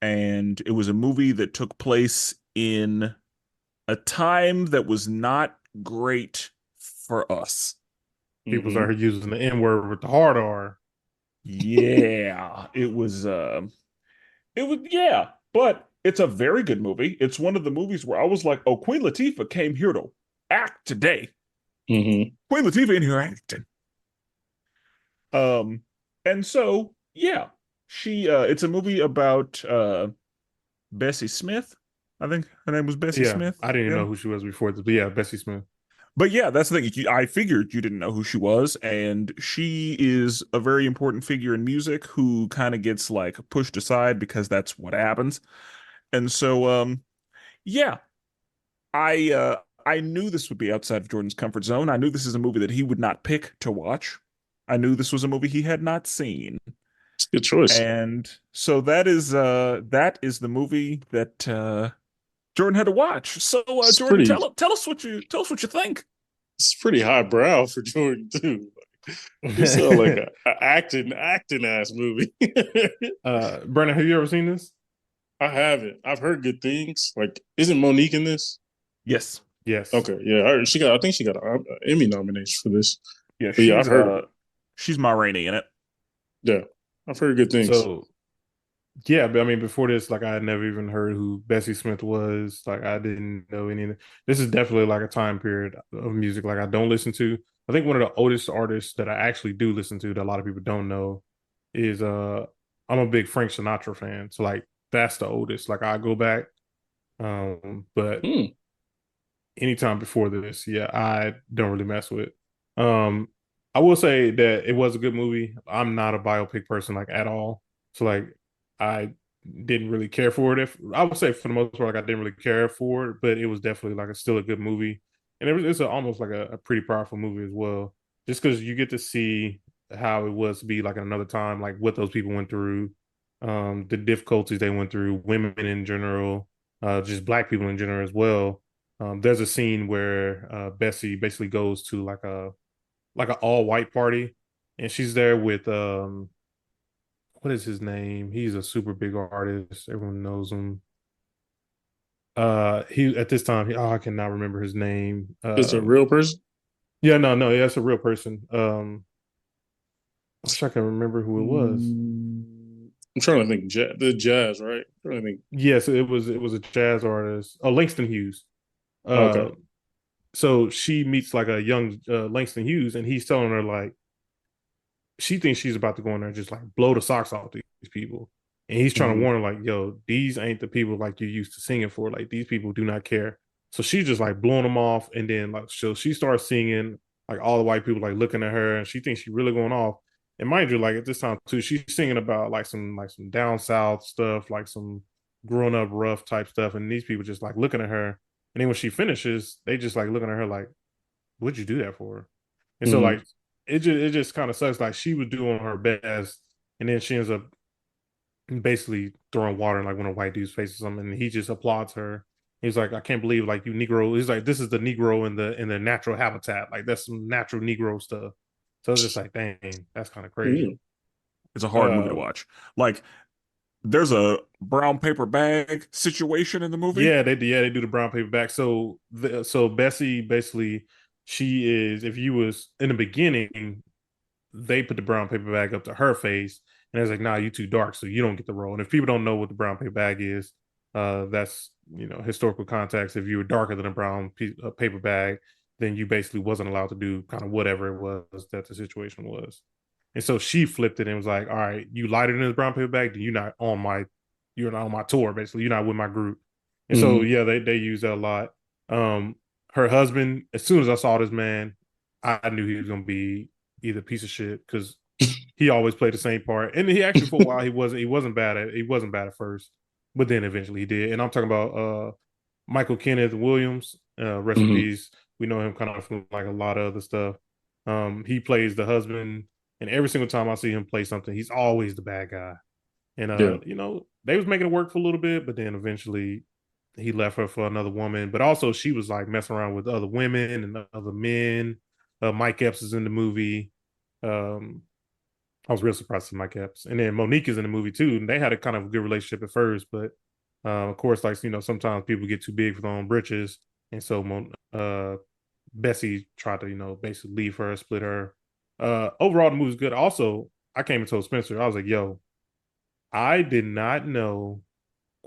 and it was a movie that took place in a time that was not great for us. People Mm-hmm. started using the N word with the hard R. Yeah, yeah, but it's a very good movie. It's one of the movies where I was like, "Oh, Queen Latifah came here to act today. Mm-hmm. Queen Latifah in here acting." Um, and so yeah, it's a movie about Bessie Smith. I think her name was Bessie Yeah, Smith. I didn't even Yeah. know who she was before this, but yeah, Bessie Smith. But yeah, that's the thing. I figured you didn't know who she was, and she is a very important figure in music who kind of gets like pushed aside because that's what happens. And so, yeah, I knew this would be outside of Jordan's comfort zone. I knew this is a movie that he would not pick to watch. I knew this was a movie he had not seen. It's a good choice. And so that is the movie that Jordan had to watch. So It's Jordan, pretty tell us what you think. it's pretty highbrow for Jordan too. This sounds like a acting ass movie. Brandon, have you ever seen this? I haven't. I've heard good things. Like, isn't Monique in this? Yes. Yes. Okay, yeah, she got. I think she got an Emmy nomination for this. Yeah, But yeah, I've heard of it. she's Ma Rainey in it. Yeah, I've heard good things. So yeah, but I mean, before this, like I had never even heard who Bessie Smith was. Like I didn't know any. This is definitely like a time period of music like I don't listen to. I think one of the oldest artists that I actually do listen to that a lot of people don't know is I'm a big Frank Sinatra fan. So like that's the oldest. Like I go back. But Hmm. anytime before this, yeah, I don't really mess with. Um, I will say that it was a good movie. I'm not a biopic person like at all. So like I didn't really care for it. If I would say for the most part, like I didn't really care for it, but it was definitely like still a good movie. And it's almost like a pretty powerful movie as well. Just because you get to see how it was to be like another time, like what those people went through, the difficulties they went through, women in general, just black people in general as well. There's a scene where Bessie basically goes to like an all white party, and she's there with what is his name? He's a super big artist. Everyone knows him. He at this time, I cannot remember his name. Is it a real person? Yeah, no, yeah, that's a real person. I wish I can remember who it was. I'm trying to think. The jazz, right? I'm trying to think. Yes, it was a jazz artist. Oh, Langston Hughes. Okay. Uh, so she meets like a young Langston Hughes, and he's telling her like she thinks she's about to go in there and just like blow the socks off these people. And he's trying to Hmm. warn her, like, yo, these ain't the people like you used to singing for. Like, these people do not care. So she's just like blowing them off. And then like so she starts singing, like all the white people like looking at her, and she thinks she's really going off. And mind you, like at this time too, she's singing about like some down south stuff, like some grown up rough type stuff. And these people just like looking at her. And then when she finishes, they just like looking at her like, what'd you do that for? And so Hmm. like it just kind of sucks. Like she was doing her best, and then she ends up basically throwing water in like one of white dude's face or something, and he just applauds her. He's like, I can't believe like you Negro. He's like, this is the Negro in the natural habitat. Like that's some natural Negro stuff. So it's just like, dang, that's kind of Yeah. crazy. It's a hard movie to Uh, watch. Like, there's a brown paper bag situation in the movie. yeah, they do the brown paper back. So Bessie basically, she is, if you was in the beginning, they put the brown paper bag up to her face, and it's like, nah, you too dark, so you don't get the role. And if people don't know what the brown paper bag is, that's historical context. If you were darker than a paper bag, then you basically wasn't allowed to do kind of whatever it was that the situation was. And so she flipped it and was like, all right, you lighter than the brown paper bag, then you're not on my tour, basically. You're not with my group. And so Hmm. yeah, they use that a lot. Um, her husband, as soon as I saw this man, I knew he was gonna be either piece of shit because he always played the same part. And he actually for a while he wasn't bad at first, but then eventually he did. And I'm talking about Michael Kenneth Williams, rest in Hmm. peace. We know him kind of from like a lot of other stuff. He plays the husband, and every single time I see him play something, he's always the bad guy. And Yeah. they was making it work for a little bit, but then eventually he left her for another woman. But also she was like messing around with other women and other men. Mike Epps is in the movie. Um, I was real surprised to see Mike Epps. And then Monique is in the movie too. And they had a kind of good relationship at first, but of course, like sometimes people get too big for their own britches. And so Bessie tried to, basically leave her, split her. Overall the movie's good. Also, I came and told Spencer, I was like, yo, I did not know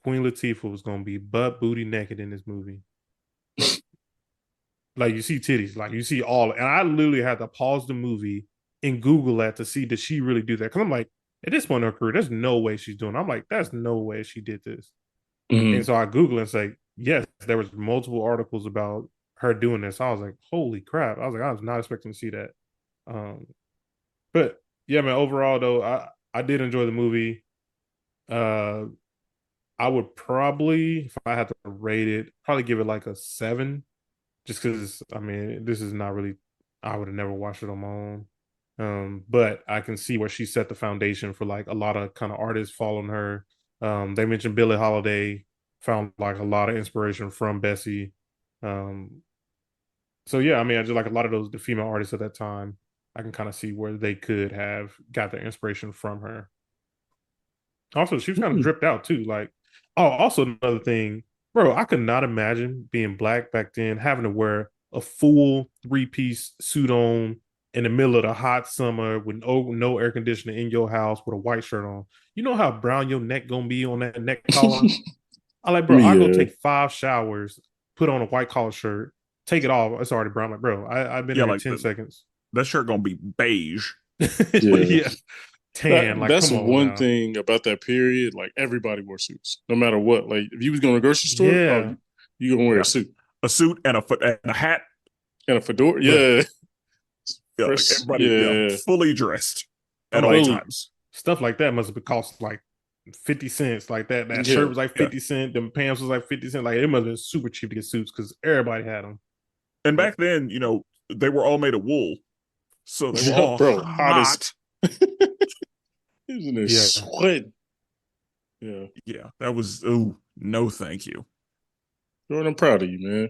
Queen Latifah was gonna be butt booty naked in this movie. Like you see titties, like you see all, and I literally had to pause the movie and Google that to see did she really do that? Because I'm like, at this point in her career, there's no way she's doing. It. I'm like, there's no way she did this. And Hmm. so I Google and say, yes, there was multiple articles about her doing this. I was like, holy crap! I was like, I was not expecting to see that. Um, but yeah, man. Overall, though, I did enjoy the movie. Uh, I would probably, if I had to rate it, probably give it like a 7, just because I mean, this is not really. I would have never watched it on my own. But I can see where she set the foundation for like a lot of kind of artists following her. They mentioned Billie Holiday found like a lot of inspiration from Bessie. Um, so yeah, I mean, I just like a lot of the female artists at that time. I can kind of see where they could have got their inspiration from her. Also, she was kind of dripped out too. Like, oh, also another thing, bro, I could not imagine being black back then, having to wear a full 3-piece suit on in the middle of the hot summer with no air conditioning in your house with a white shirt on. You know how brown your neck gonna be on that neck collar? I like, bro, I go Yeah. take 5 showers, put on a white collar shirt, take it off. It's already brown. I'm like, bro, I've been Yeah, here like 10 seconds. that shirt gonna be beige. Yeah. Yeah, tan. Like, That's come on one now. thing about that period. Like everybody wore suits, no matter what. Like if you was going to the grocery store, oh, Yeah, you gonna wear a Yeah, suit a suit and a hat. and a fedora. bro. Yeah. Yeah, like Fresh. everybody. Yeah, Yeah. fully dressed I'm at all like, Fully. times. stuff like that must have cost like 50 cents. Like that shirt Yeah. was like Yeah, 50 cents. Them pants was like 50 cents. Like it must have been super cheap to get suits because everybody had them. and But back then, they were all made of wool, so they were Yeah, all bro. Hottest. hot. He was in there yeah, sweating. Yeah. Yeah, that was no, thank you. Jordan, I'm proud of you, man.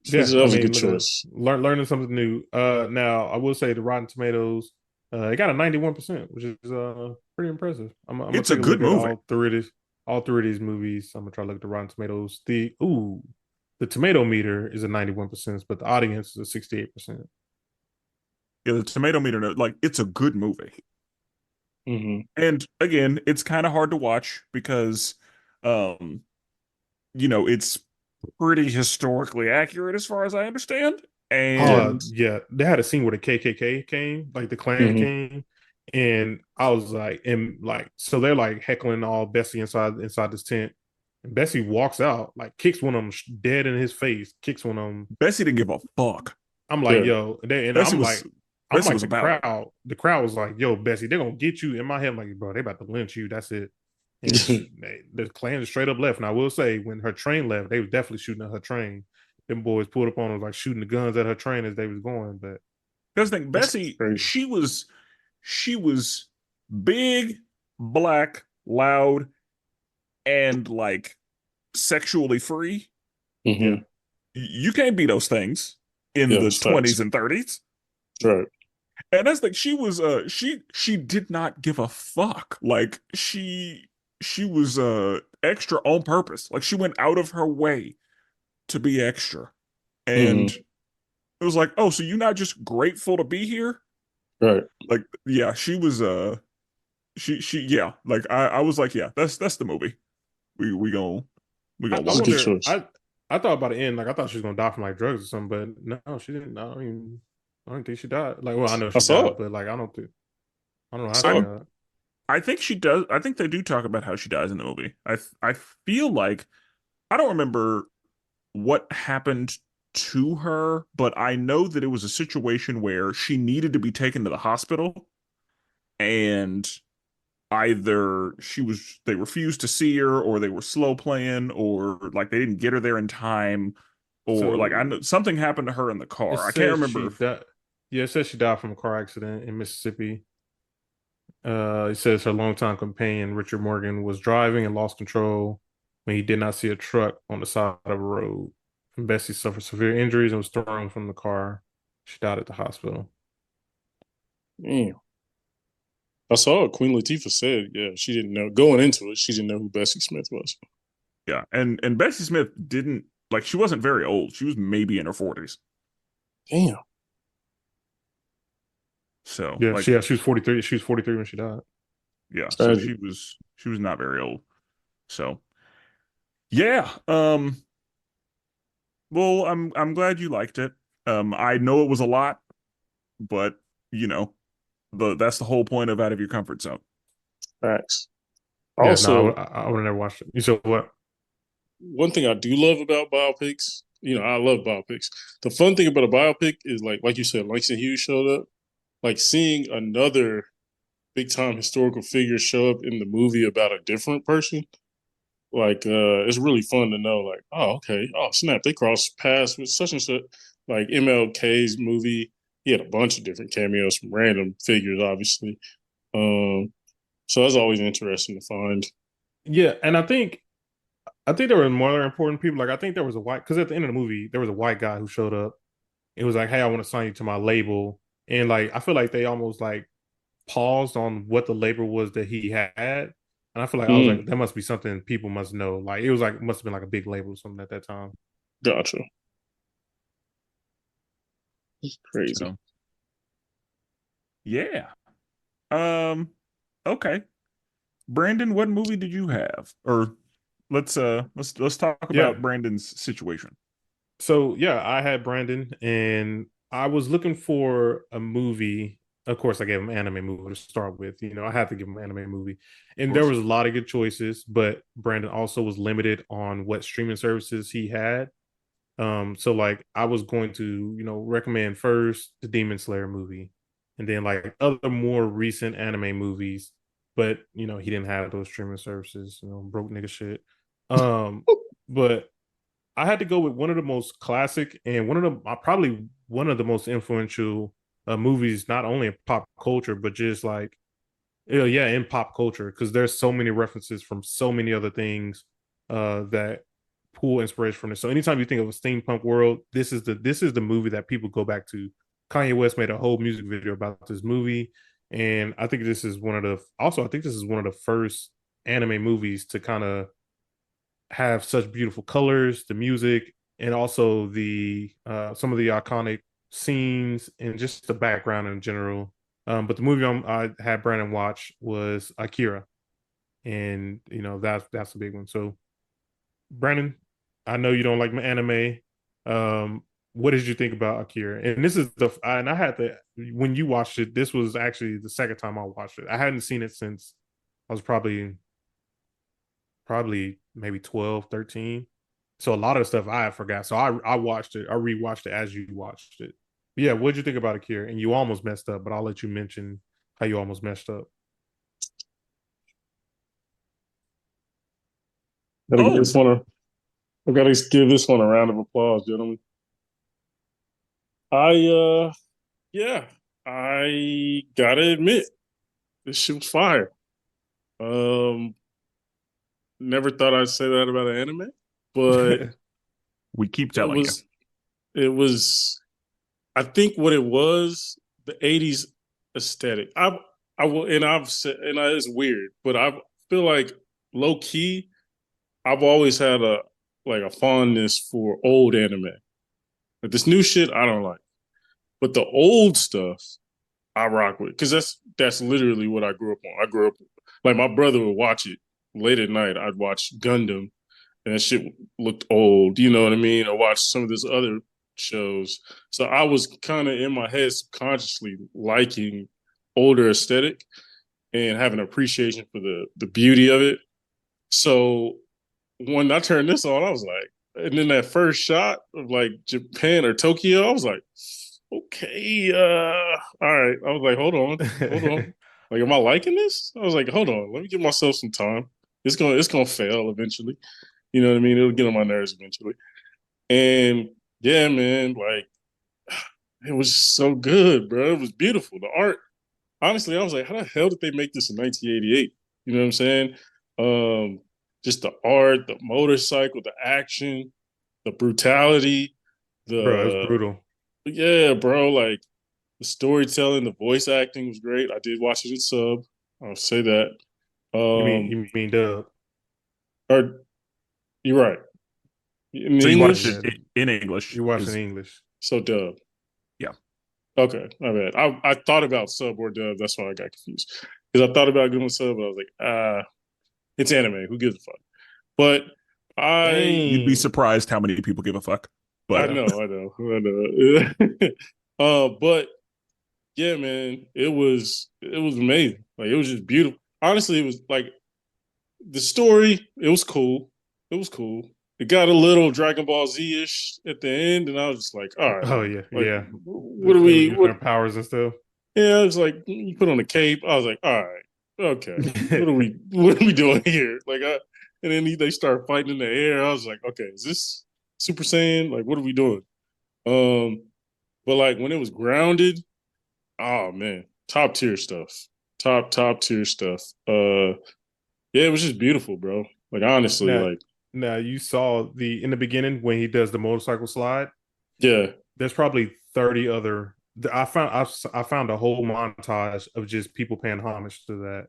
yeah. That I was a good mean, look at choice. learning something new. Now I will say the Rotten Tomatoes, it got a 91%, which is pretty impressive. I'm gonna It's a take a good look at movie. all three of these movies. I'm gonna try to look at the Rotten Tomatoes. The tomato meter is a 91%, but the audience is a 68%. Yeah, the tomato meter, like it's a good movie. Hmm. And again, it's kind of hard to watch because um, it's pretty historically accurate as far as I understand. Yeah. And Yeah, they had a scene where the KKK came, like the Klan Hmm. came, and I was like, and like, so they're like heckling all Bessie inside this tent, and Bessie walks out, like kicks one of them dead in his face, kicks one of them. Bessie didn't give a fuck. I'm like, Yeah. yo, and Bessie was I'm Bessie like was about it. the crowd was like, yo, Bessie, they're gonna get you. In my head, I'm like, bro, they about to lynch you. That's it. And the Klan straight up left. And I will say, when her train left, they was definitely shooting at her train. Them boys pulled up on her, like shooting the guns at her train as they was going. But Because the thing, That's Bessie, crazy. she was big, black, loud, and like sexually free. yeah, Hmm. You can't be those things in Yeah, the it's 20s facts. and 30s. Right. And that's like she did not give a fuck. Like she was extra on purpose. Like she went out of her way to be extra. And Hmm. it was like, "Oh, so you're not just grateful to be here?" Right. Like yeah, she was she yeah, like I was like, "Yeah, that's the movie. We going we I, going to I It's a watch good it." wonder. choice. I thought by the end, like I thought she was gonna die from like drugs or something, but no, she didn't. I don't think she died. Like, well, I know I she saw died, it. but like I don't know I how she saw it. I'm died. I think she does. I think they do talk about how she dies in the movie. I feel like I don't remember what happened to her, but I know that it was a situation where she needed to be taken to the hospital and either they refused to see her or they were slow playing or like they didn't get her there in time or like I So know something happened to her in the it car. I can't says remember she if died. Yeah, it says she died from a car accident in Mississippi. It says her longtime companion Richard Morgan was driving and lost control when he did not see a truck on the side of a road. And Bessie suffered severe injuries and was thrown from the car. She died at the hospital. Damn. I saw it. Queen Latifah said, yeah, she didn't know going into it. She didn't know who Bessie Smith was. yeah, and Bessie Smith didn't like she wasn't very old. She was maybe in her 40s. Damn. So, Yeah, like she was 43. She was 43 when she died. yeah, so Tragic. she was not very old. So, yeah, well, I'm glad you liked it. I know it was a lot, but you know, that's the whole point of out of your comfort zone. Facts. Yeah, no, Also, I would have never watched it. You said what? one thing I do love about biopics, I love biopics. The fun thing about a biopic is like you said, Langston Hughes showed up. Like seeing another big time historical figure show up in the movie about a different person. Like it's really fun to know, like, oh, okay, oh snap, they crossed paths with such and such. Like MLK's movie, he had a bunch of different cameos from random figures, obviously. Um, so that's always interesting to find. Yeah, and I think there were more important people. Like I think there was a white because at the end of the movie there was a white guy who showed up. It was like, hey, I want to sign you to my label, and like I feel like they almost like paused on what the label was that he had, and I feel like I was Mm, like, that must be something people must know. Like it was like must have been like a big label or something at that time. gotcha. Crazy. So, yeah. Um, okay. Brandon, what movie did you have? Or let's talk Yeah. about Brandon's situation. So yeah, I had Brandon, and I was looking for a movie. Of course, I gave him an anime movie to start with. I had to give him an anime movie, Of and there course. was a lot of good choices. But Brandon also was limited on what streaming services he had. So like I was going to, recommend first the Demon Slayer movie, and then like other more recent anime movies. But he didn't have those streaming services. Broke nigga shit. Um, but I had to go with one of the most classic and probably one of the most influential movies, not only in pop culture, but just like yeah, in pop culture, because there's so many references from so many other things that pull inspiration from it. So anytime you think of a steampunk world, this is the movie that people go back to. Kanye West made a whole music video about this movie, and I think this is one of the first anime movies to kind of have such beautiful colors, the music, and also the some of the iconic scenes and just the background in general. But the movie I had Brandon watch was Akira, and that's a big one. So Brandon, I know you don't like my anime. What did you think about Akira? And this is and I had to when you watched it. This was actually the second time I watched it. I hadn't seen it since I was probably maybe 12, 13. So a lot of the stuff I forgot. So I watched it. I rewatched it as you watched it. But yeah, what'd you think about Akira? And you almost messed up, but I'll let you mention how you almost messed up. Gotta give Oh, this one a, I gotta give this one a round of applause, gentlemen. I yeah, I gotta admit, this shit was fire. Um, Never thought I'd say that about an anime, but we keep it telling you. was it was I think what it was, the 80s aesthetic. I will and I've said and it's weird, but I feel like low key, I've always had a fondness for old anime. Like this new shit I don't like. But the old stuff I rock with because that's literally what I grew up on. I grew up like my brother would watch it late at night. I'd watch Gundam, and that shit looked old. You know what I mean? I watched some of this other shows, so I was kind of in my head subconsciously liking older aesthetic and having an appreciation for the beauty of it. So when I turned this on, I was like, and then that first shot of like Japan or Tokyo, I was like, okay, all right. I was like, hold on. Like, am I liking this? I was like, hold on, let me give myself some time. It's gonna fail eventually. You know what I mean? It'll get on my nerves eventually. And yeah, man, like it was so good, bro. It was beautiful. The art, honestly, I was like, how the hell did they make this in 1988? You know what I'm saying? Um, just the art, the motorcycle, the action, the brutality, Bro, it was the brutal. yeah, bro, like the storytelling, the voice acting was great. I did watch it in sub. I'll say that. You mean Um, you mean dub? or you're right. In So you watched English, it Yeah, in English. you're watching Is English. so dub. Yeah. Okay, my bad. I thought about sub or dub. That's why I got confused. Because I thought about going sub, but I was like, it's anime. Who gives a fuck? But I You'd be Dang. surprised how many people give a fuck. I But Yeah. know, I know, I know. But yeah, man, it was amazing. Like it was just beautiful. Honestly, it was like the story. It was cool. It was cool. It got a little Dragon Ball Z ish at the end, and I was just like, all right, Oh yeah, like yeah. what do They were we? using What? their powers and stuff. Yeah, I was like, you put on a cape. I was like, all right, okay. What are we? What are we doing here? And then they start fighting in the air. I was like, okay, is this Super Saiyan? Like, what are we doing? Um, but like when it was grounded, oh man, top tier stuff. Top tier stuff. Yeah, it was just beautiful, bro. Like honestly, now, like now you saw the in the beginning when he does the motorcycle slide. yeah. There's probably 30 other. I found a whole montage of just people paying homage to that.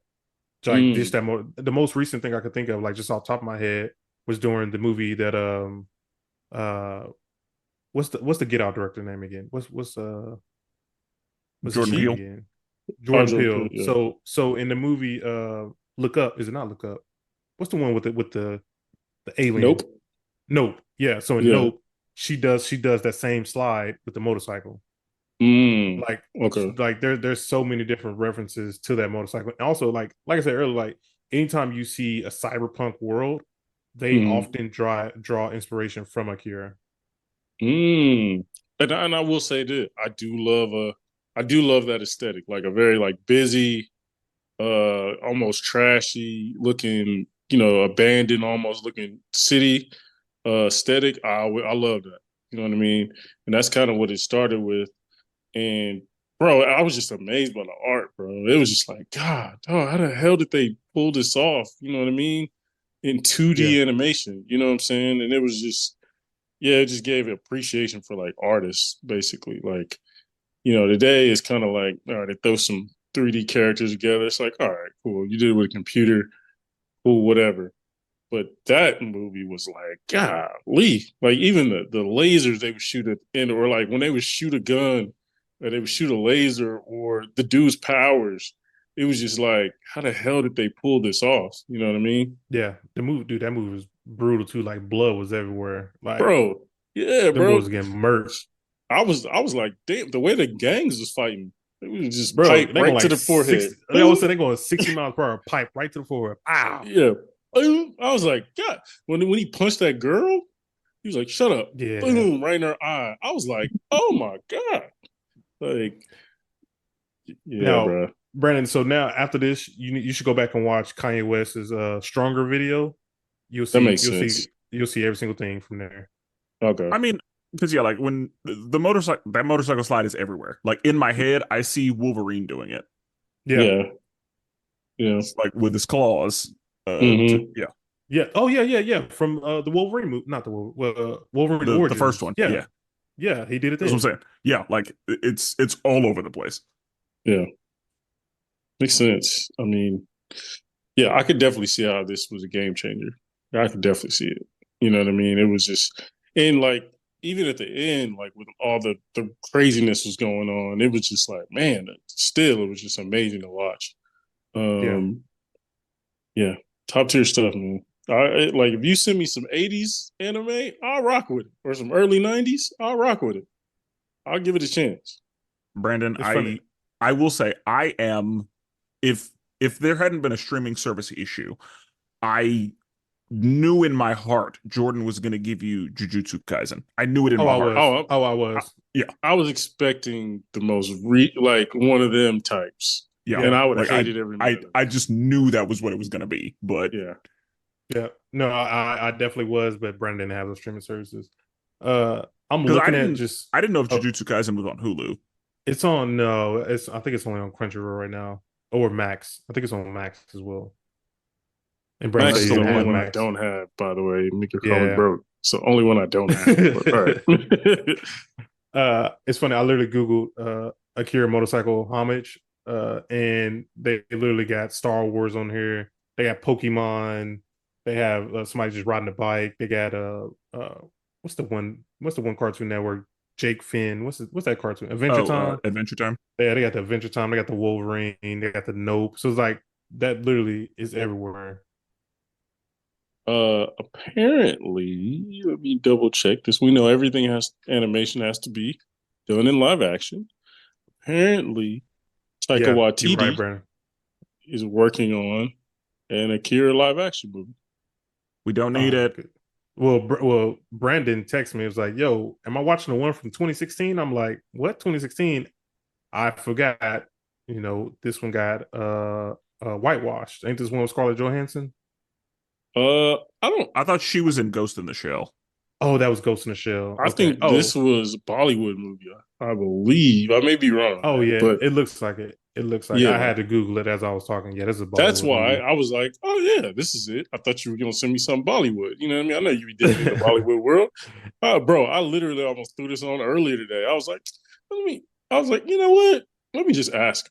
Like just Mm, that the most recent thing I could think of, like just off the top of my head, was during the movie that uh what's the Get Out director name again? What's his Jordan name Peele. Heat, again? Jordan Hydro, Peele. yeah. So in the movie Look Up, is it not Look Up? What's the one with the alien? Nope. Nope. Yeah. So in Yeah. Nope, she does that same slide with the motorcycle. Mm, Like okay. there's so many different references to that motorcycle. And also like I said earlier, like anytime you see a cyberpunk world, they Mm, often draw inspiration from Akira. mm. And I will say this, I do love that aesthetic, like a very like busy, almost trashy looking, abandoned almost looking city aesthetic. I love that. You know what I mean? And that's kind of what it started with. And bro, I was just amazed by the art, bro. It was just like, God, oh, how the hell did they pull this off? You know what I mean? In Yeah. 2D animation, you know what I'm saying? And it was just, yeah, it just gave appreciation for like artists, basically. Like, today it's kind of like, all right, they throw some 3D characters together. It's like, all right, cool. You did it with a computer. cool, whatever. But that movie was like, golly, like even the lasers they would shoot at the end, or like when they would shoot a gun, or they would shoot a laser, or the dude's powers. It was just like, how the hell did they pull this off? You know what I mean, Yeah, that movie was brutal too. Like blood was everywhere. Like bro? Yeah, them bro. boys getting murked. I was like, damn, the way the gangs was fighting, it was just Bro, pipe they going right to like the forehead. 60. They always say they going 60 miles per hour, pipe right to the forehead. Ow. Yeah. Boom. I was like, God, when he punched that girl, he was like, shut up. Yeah. Boom, right in her eye. I was like, oh my God. Like, yeah, Now, bro. Brandon, so now after this, you should go back and watch Kanye West's Stronger video. You'll That see makes you'll sense. see you'll see every single thing from there. Okay. I mean, because yeah, like when the motorcycle slide is everywhere. Like in my head, I see Wolverine doing it, Yeah. Yeah. Yeah. like with his claws. Hmm. Yeah, Yeah. Oh yeah. From the Wolverine movie, not the Wolverine the first Origins. one. Yeah. Yeah, Yeah, he did it that's what I'm then. saying. Yeah, like it's all over the place. Yeah. Makes sense. I mean, yeah, I could definitely see how this was a game changer. I could definitely see it. You know what I mean? It was just, and like, even at the end, like with all the craziness was going on, it was just like, man, still, it was just amazing to watch. Yeah. Um, yeah, top tier stuff, man. Like if you send me some '80s anime, I'll rock with it, or some early '90s, I'll rock with it. I'll give it a chance. Brandon, It's funny. I will say I am if if there hadn't been a streaming service issue, I knew in my heart Jordan was going to give you Jujutsu Kaisen. I knew it in Oh, my I heart. was. Oh, Oh, I I, was. yeah, I was expecting the most like one of them types, yeah. and Yeah. I would have Like hated every minute of I it. just knew that was what it was going to be. But Yeah. Yeah. No, I definitely was, but Brandon didn't have those streaming services. Uh, I'm because looking at just. I didn't know if Oh, Jujutsu Kaisen was on Hulu. it's on. No, it's. I think it's only on Crunchyroll right now, or Max. I think it's on Max as well. And Well, Brandon Max said that's is he the still didn't only have one I Max. don't have, by the way. Make your call me Yeah. broke. It's the only one I don't have. But all right. It's funny. I literally googled Akira motorcycle homage, and they literally got Star Wars on here. They got Pokemon. They have somebody just riding a bike. They got what's the one? What's the one Cartoon Network? Jake Finn. What's that cartoon? Adventure Oh, Time. Adventure Time. Yeah, they got the Adventure Time. They got the Wolverine. They got the Nope. So it's like that. Literally is everywhere. Apparently, let me double check this. We know everything has animation has to be done in live action. Apparently, Taika Yeah, you're right, Waititi Brandon. is working on an Akira live action movie. We don't need Oh, it. good. Well, Brandon texted me. It was like, "Yo, am I watching the one from 2016?" I'm like, "What 2016?" I forgot. This one got whitewashed. Ain't this one with Scarlett Johansson? I don't. I thought she was in Ghost in the Shell. Oh, that was Ghost in the Shell. I Okay. think this Oh, was a Bollywood movie. I believe. I may be wrong on oh that, yeah. but It looks like it. It looks like I yeah, had to Google it as I was talking. Yeah, this is a that's Bollywood why movie. I was like, oh yeah, this is it. I thought you were gonna send me some Bollywood. You know what I mean? I know you be dipping in the Bollywood world. Bro, I literally almost threw this on earlier today. I was like, let me. I was like, you know what? Let me just ask.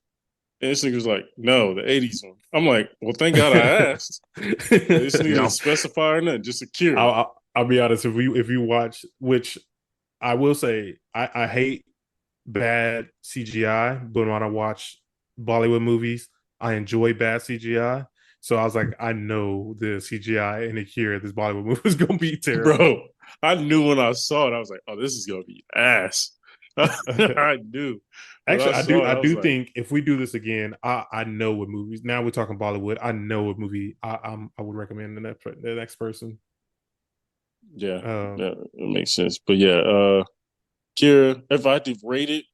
And this nigga was like, no, the '80s one. I'm like, well, thank God I asked. This nigga Yeah, didn't specify or nothing, just Akira. I'll be honest. If you watch, which I will say, I hate bad CGI, but when I watch Bollywood movies, I enjoy bad CGI. So I was like, I know the CGI in Akira, this Bollywood movie is gonna be terrible. Bro, I knew when I saw it, I was like, oh, this is gonna be ass. I knew. When I Actually, I saw do. it, I I was do like, think if we do this again, I know what movies. Now we're talking Bollywood. I know what movie I would recommend the next person. yeah, Um, yeah, it makes sense. But yeah, Kira, if I had to rate it,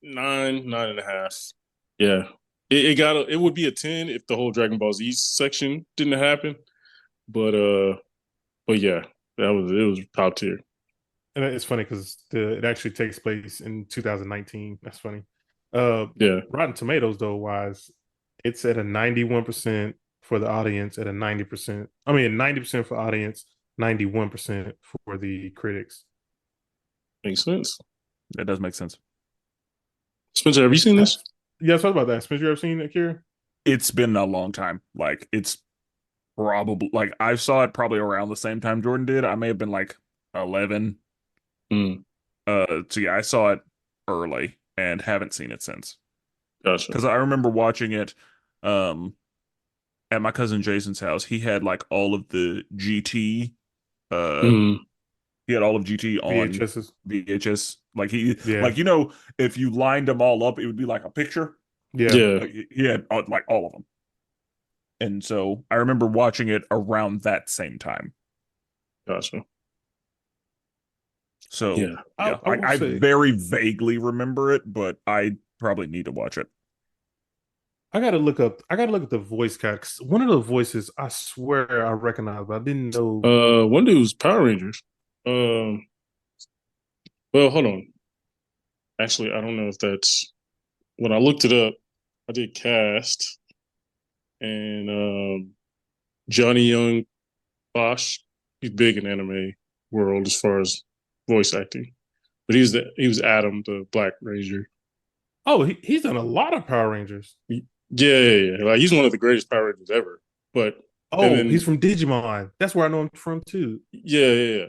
9.5. Yeah. It would be a 10 if the whole Dragon Ball Z section didn't happen. But but yeah, it was top tier. and it's funny because it actually takes place in 2019. That's funny. Yeah, Rotten Tomatoes though wise, it's at a 91% for the audience, at a 90%. I mean, 90% for audience, 91% for the critics. makes sense. that does make sense. Spencer, have you seen this? Yeah, talk about that. Spencer, you ever seen Akira? It's been a long time. Like it's probably like I saw it probably around the same time Jordan did. I may have been like 11. Mm, So yeah, I saw it early and haven't seen it since. gotcha. Because I remember watching it um at my cousin Jason's house. He had like all of the GT uh Mm, he had all of GT on VHSs. VHS. Yeah, Like if you lined them all up, it would be like a picture. yeah. yeah, He had like all of them. And so I remember watching it around that same time. gotcha. So Yeah. yeah, I will I say very vaguely remember it, but I probably need to watch it. I gotta look up. I gotta look at the voice cast. 'Cause one of the voices I swear I recognize, but I didn't know. One dude was Power Rangers. Um, well, hold on. Actually, I don't know if that's when I looked it up. I did cast and Johnny Young Bosch. He's big in anime world as far as voice acting. But he was Adam, the Black Ranger. Oh, he's done a lot of Power Rangers. Yeah, yeah, yeah. Like he's one of the greatest Power Rangers ever. But and Oh, he's then from Digimon. That's where I know him from too. yeah, yeah, yeah.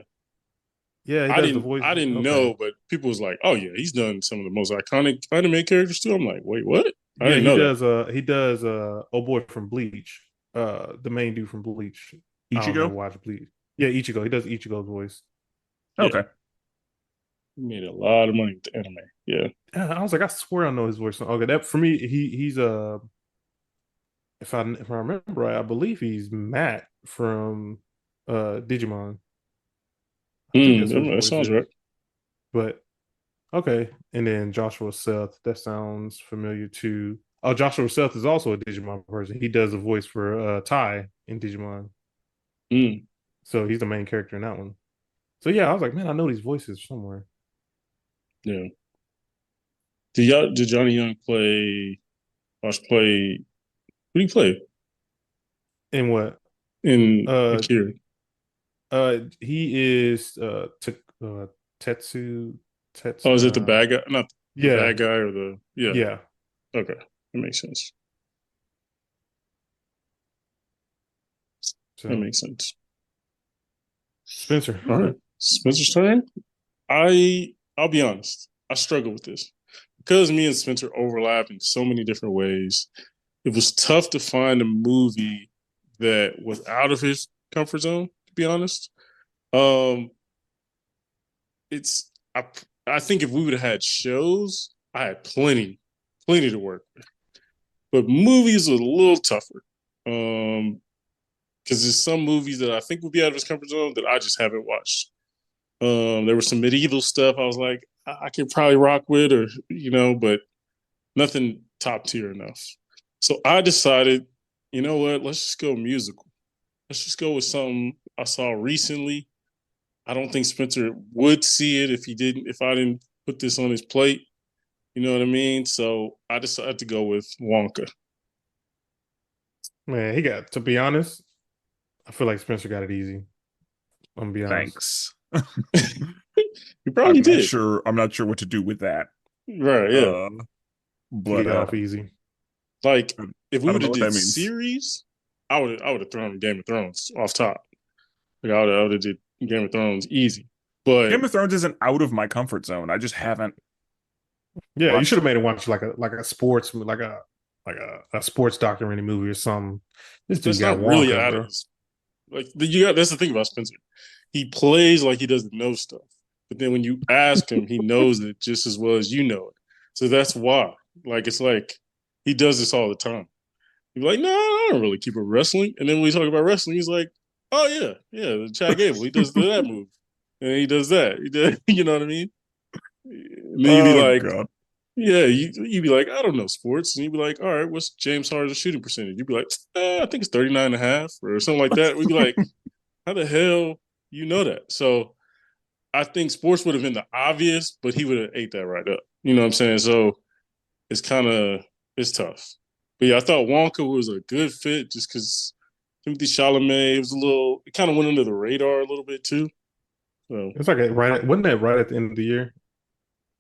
Yeah, he does the voice. I didn't Okay. know, but people was like, oh yeah, he's done some of the most iconic anime characters too. I'm like, wait, what? I Yeah, didn't know that. he does oh boy from Bleach. The main dude from Bleach. I don't know Ichigo? watch Bleach. Yeah, Ichigo. He does Ichigo's voice. Yeah, Okay. he made a lot of money with the anime. Yeah. Yeah, I was like, I swear I know his voice. Okay, that for me, he's if I remember right, I believe he's Matt from Digimon. I think that's who his That voice sounds right. is. But okay, and then Joshua Seth. That sounds familiar too. Oh, Joshua Seth is also a Digimon person. He does a voice for Ty in Digimon, Mm, so he's the main character in that one. So yeah, I was like, man, I know these voices somewhere. yeah. Did Johnny Young play? Watch play. Who do you play And what? in Uh, Akira? he is Tetsu Oh, Tets. is it the bad guy? Not the Yeah, bad guy or the yeah. yeah. Okay, that makes sense. That So makes sense. Spencer, All right, Spencer's turn. I'll be honest. I struggle with this because me and Spencer overlap in so many different ways. It was tough to find a movie that was out of his comfort zone. To be honest, um, it's I think if we would have had shows, I had plenty to work with. But movies are a little tougher. Because there's some movies that I think would be out of his comfort zone that I just haven't watched. There was some medieval stuff I was like, I could probably rock with, or but nothing top tier enough. So I decided, you know what? Let's just go musical. Let's just go with something I saw recently. I don't think Spencer would see it if I didn't put this on his plate. You know what I mean? So I decided to go with Wonka. man, he got to be honest. I feel like Spencer got it easy. I'm gonna be honest. Thanks. He probably did. I'm not sure what to do with that. Right, yeah. Uh He but got off easy. Like if we I don't would know have what did that means. series, I would have thrown Game of Thrones off top. Like I would have did Game of Thrones easy. But Game of Thrones isn't out of my comfort zone. I just haven't Yeah, you should watched have it. made him watch like a sports a sports documentary movie or something. This dude that's got not really Wonka, out of bro. his that's the thing about Spencer. He plays like he doesn't know stuff. But then when you ask him, he knows it just as well as you know it. So that's why. Like it's like he does this all the time. He's like, no, I don't really keep it wrestling. And then when we talk about wrestling, he's like, oh yeah, yeah, Chad Gable, he does that move, and he does that. He does, you know what I mean? And then you'd be Oh like, God. yeah, you'd be like, I don't know sports, and you'd be like, all right, what's James Harden's shooting percentage? You'd be like, I think it's 39 and a half or something like that. We'd be like, how the hell you know that? So I think sports would have been the obvious, but he would have ate that right up. You know what I'm saying? So it's kind of it's tough. But yeah, I thought Wonka was a good fit just because Timothy Chalamet was it kind of went under the radar a little bit too. So It's like wasn't that right at the end of the year?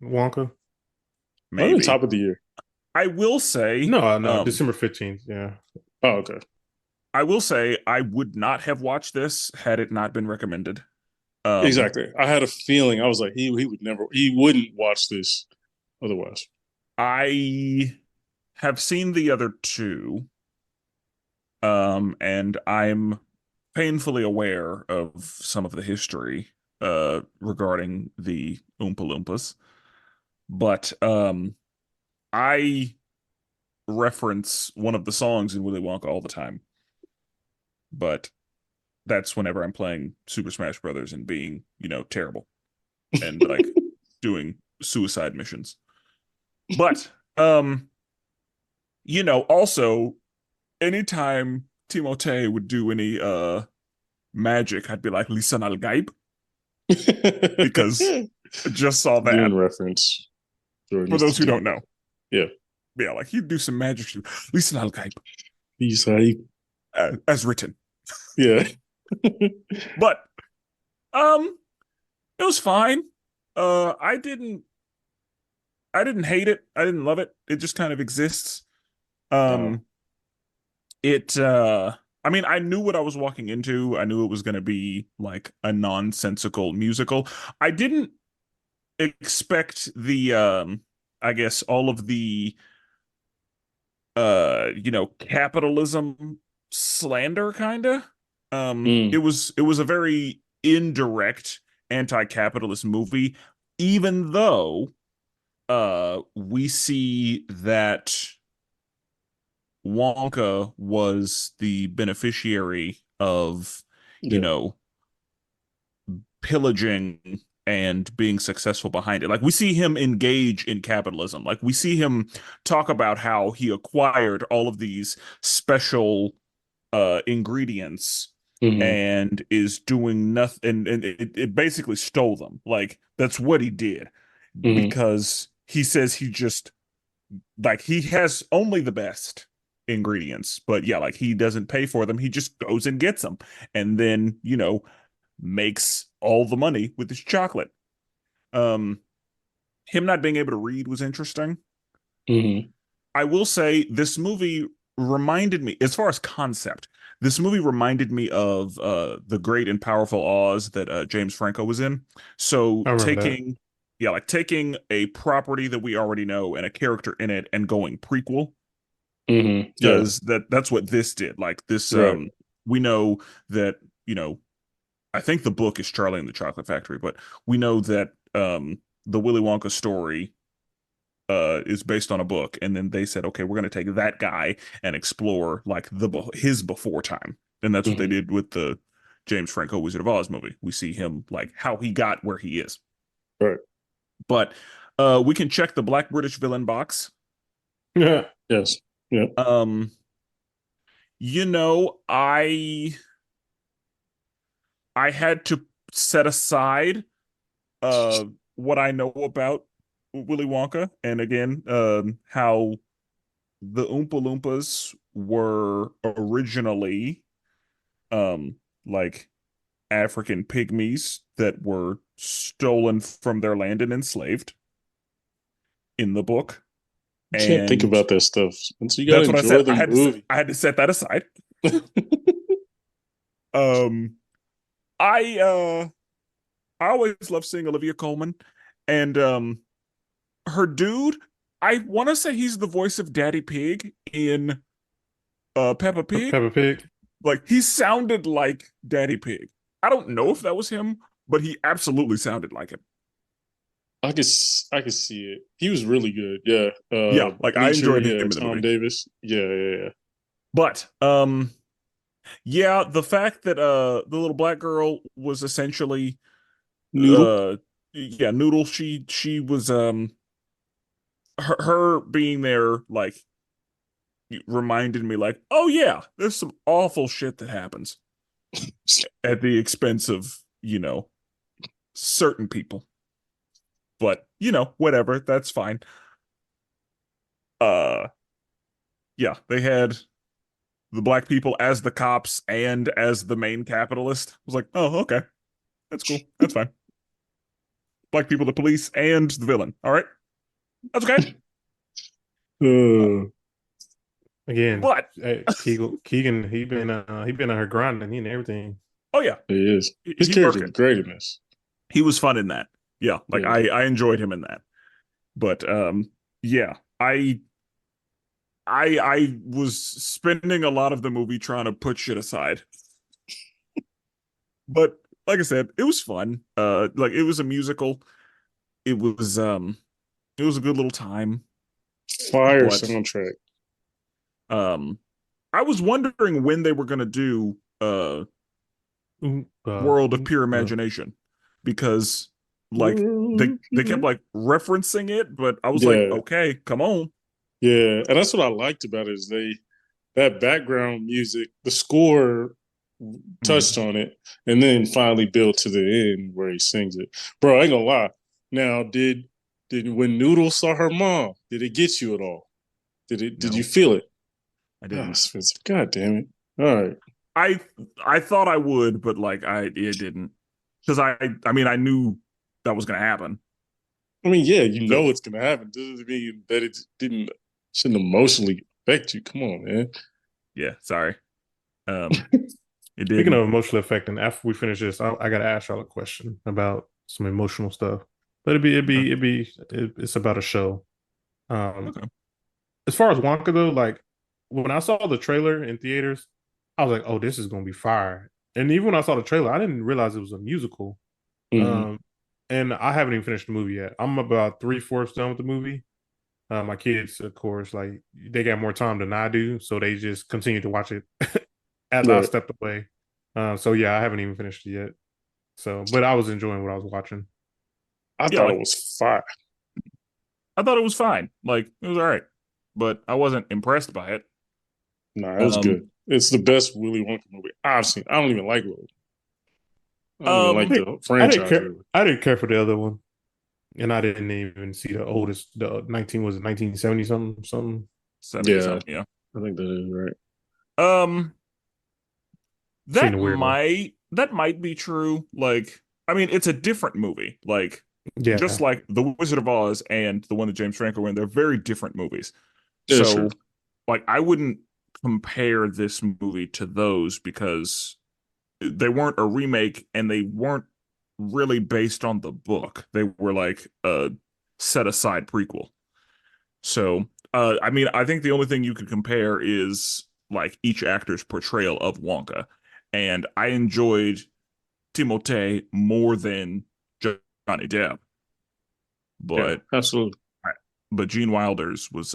Wonka? I think Maybe. top of the year. I will say, No, no, December 15th. Yeah. Oh, okay. I will say I would not have watched this had it not been recommended. Um, Exactly. I had a feeling. I was like, he wouldn't watch this otherwise. I have seen the other two, and I'm painfully aware of some of the history regarding the Oompa Loompas. But I reference one of the songs in Willy Wonka all the time. But that's whenever I'm playing Super Smash Brothers and being, terrible and like doing suicide missions. But also anytime Timote would do any magic, I'd be like Lisan al Gaib because I just saw that. Dune reference. For Jordan's those the who Dune. don't know. Yeah. Yeah, like he'd do some magic. Lisan al Gaib He's like, as written. yeah. But um it was fine. I didn't hate it. I didn't love it. It just kind of exists. Oh. Um it I mean, I knew what I was walking into. I knew it was going to be like a nonsensical musical. I didn't expect the I guess all of the capitalism slander kind of. It Mm, was a very indirect anti-capitalist movie, even though we see that Wonka was the beneficiary of, you yeah. know, pillaging and being successful behind it. Like we see him engage in capitalism. Like we see him talk about how he acquired all of these special ingredients Hmm. and is doing nothing and it basically stole them. Like that's what he did Hmm. because he says he just like he has only the best ingredients, but yeah, like he doesn't pay for them. He just goes and gets them and then, makes all the money with his chocolate. Um, him not being able to read was interesting. Hmm. I will say this movie reminded me, as far as concept, this movie reminded me of the Great and Powerful Oz that James Franco was in. So I remember that. taking, yeah, like taking a property that we already know and a character in it and going prequel, Hmm. Yeah. because that's what this did. Like this, Right. we know that, you know, I think the book is Charlie and the Chocolate Factory, but we know that the Willy Wonka story is based on a book, and then they said, okay, we're going to take that guy and explore like his before time, and that's what they Hmm. did with the James Franco Wizard of Oz movie. We see him like how he got where he is, Right. but we can check the Black British villain box. Yeah. Yes. Yeah. Um, I had to set aside what I know about Willy Wonka, and again, how the Oompa Loompas were originally like African pygmies that were stolen from their land and enslaved in the book. You can't think And about that stuff. And so you gotta that's what I enjoy said. the movie. I had to set that aside. Um I I always love seeing Olivia Colman and her dude, I want to say he's the voice of Daddy Pig in Peppa Pig. Peppa Pig. Like he sounded like Daddy Pig. I don't know if that was him, but he absolutely sounded like him. I could see it. He was really good. Yeah. Yeah, like I Bleacher. enjoyed Yeah. him in the Tom movie. Davis. Yeah. Yeah. Yeah. But yeah, the fact that the little black girl was essentially Noodle. yeah, Noodle, she was her being there like reminded me like, "Oh yeah, there's some awful shit that happens at the expense of, certain people." But, whatever, that's fine. Uh yeah, they had the black people as the cops and as the main capitalist. I was like, "Oh, okay. That's cool. That's fine." Black people, the police, and the villain. All right. That's okay. Uh, Uh, Again, But Keegan, he been on her grinding, he and everything. oh yeah, He is. His he character working. was great in this. He was fun in that. Yeah, like Yeah. I enjoyed him in that. But yeah, I was spending a lot of the movie trying to put shit aside. But like I said, it was fun. Like it was a musical. It was it was a good little time. Fire But soundtrack. um I was wondering when they were gonna do Ooh, World of Pure Imagination because like they kept like referencing it, but I was like, Yeah. okay, come on. Yeah. And that's what I liked about it is that background music, the score Mhm. touched on it and then finally built to the end where he sings it. Bro, I ain't gonna lie. Now, did when Noodle saw her mom, did it get you at all? Did you No, feel it? I Oh, didn't. Spencer, God damn it. All right. I I thought I would, but like I it didn't. Because I mean I knew that was gonna happen. I mean, yeah, you So know it's gonna happen. Doesn't mean that it didn't shouldn't emotionally affect you. Come on, man. yeah, sorry. Um it Speaking didn't. of emotional affecting, after we finish this, I gotta ask y'all a question about some emotional stuff. But Okay. it's about a show. Um, Okay. as far as Wonka though, like when I saw the trailer in theaters, I was like, "Oh, this is gonna be fire." And even when I saw the trailer, I didn't realize it was a musical. Mm-hmm. Um, and I haven't even finished the movie yet. I'm about 3/4 done with the movie. My kids, of course, like they got more time than I do, so they just continue to watch it as I Right. stepped away. So yeah, I haven't even finished it yet. So, but I was enjoying what I was watching. I Yeah, thought it like was fire. I thought it was fine. Like it was all right. But I wasn't impressed by it. Nah, it was Um good. It's the best Willy Wonka movie I've seen. I don't even like Willy. I don't even I like um didn't, the I didn't franchise care. really. I didn't care for the other one, and I didn't even see the oldest. The 19 was it 1970 something something. 70 Yeah, something, yeah. I think that is right. Um Seen the weird one. that might be true. Like I mean, it's a different movie. Like just Yeah, like The Wizard of Oz and the one that James Franco in, they're very different movies. Yeah, sure. So like I wouldn't compare this movie to those because they weren't a remake and they weren't really based on the book. They were like a set aside prequel. So, I mean, I think the only thing you could compare is like each actor's portrayal of Wonka. And I enjoyed Timothée more than Johnny Depp, Yeah, but absolutely. but Gene Wilder's was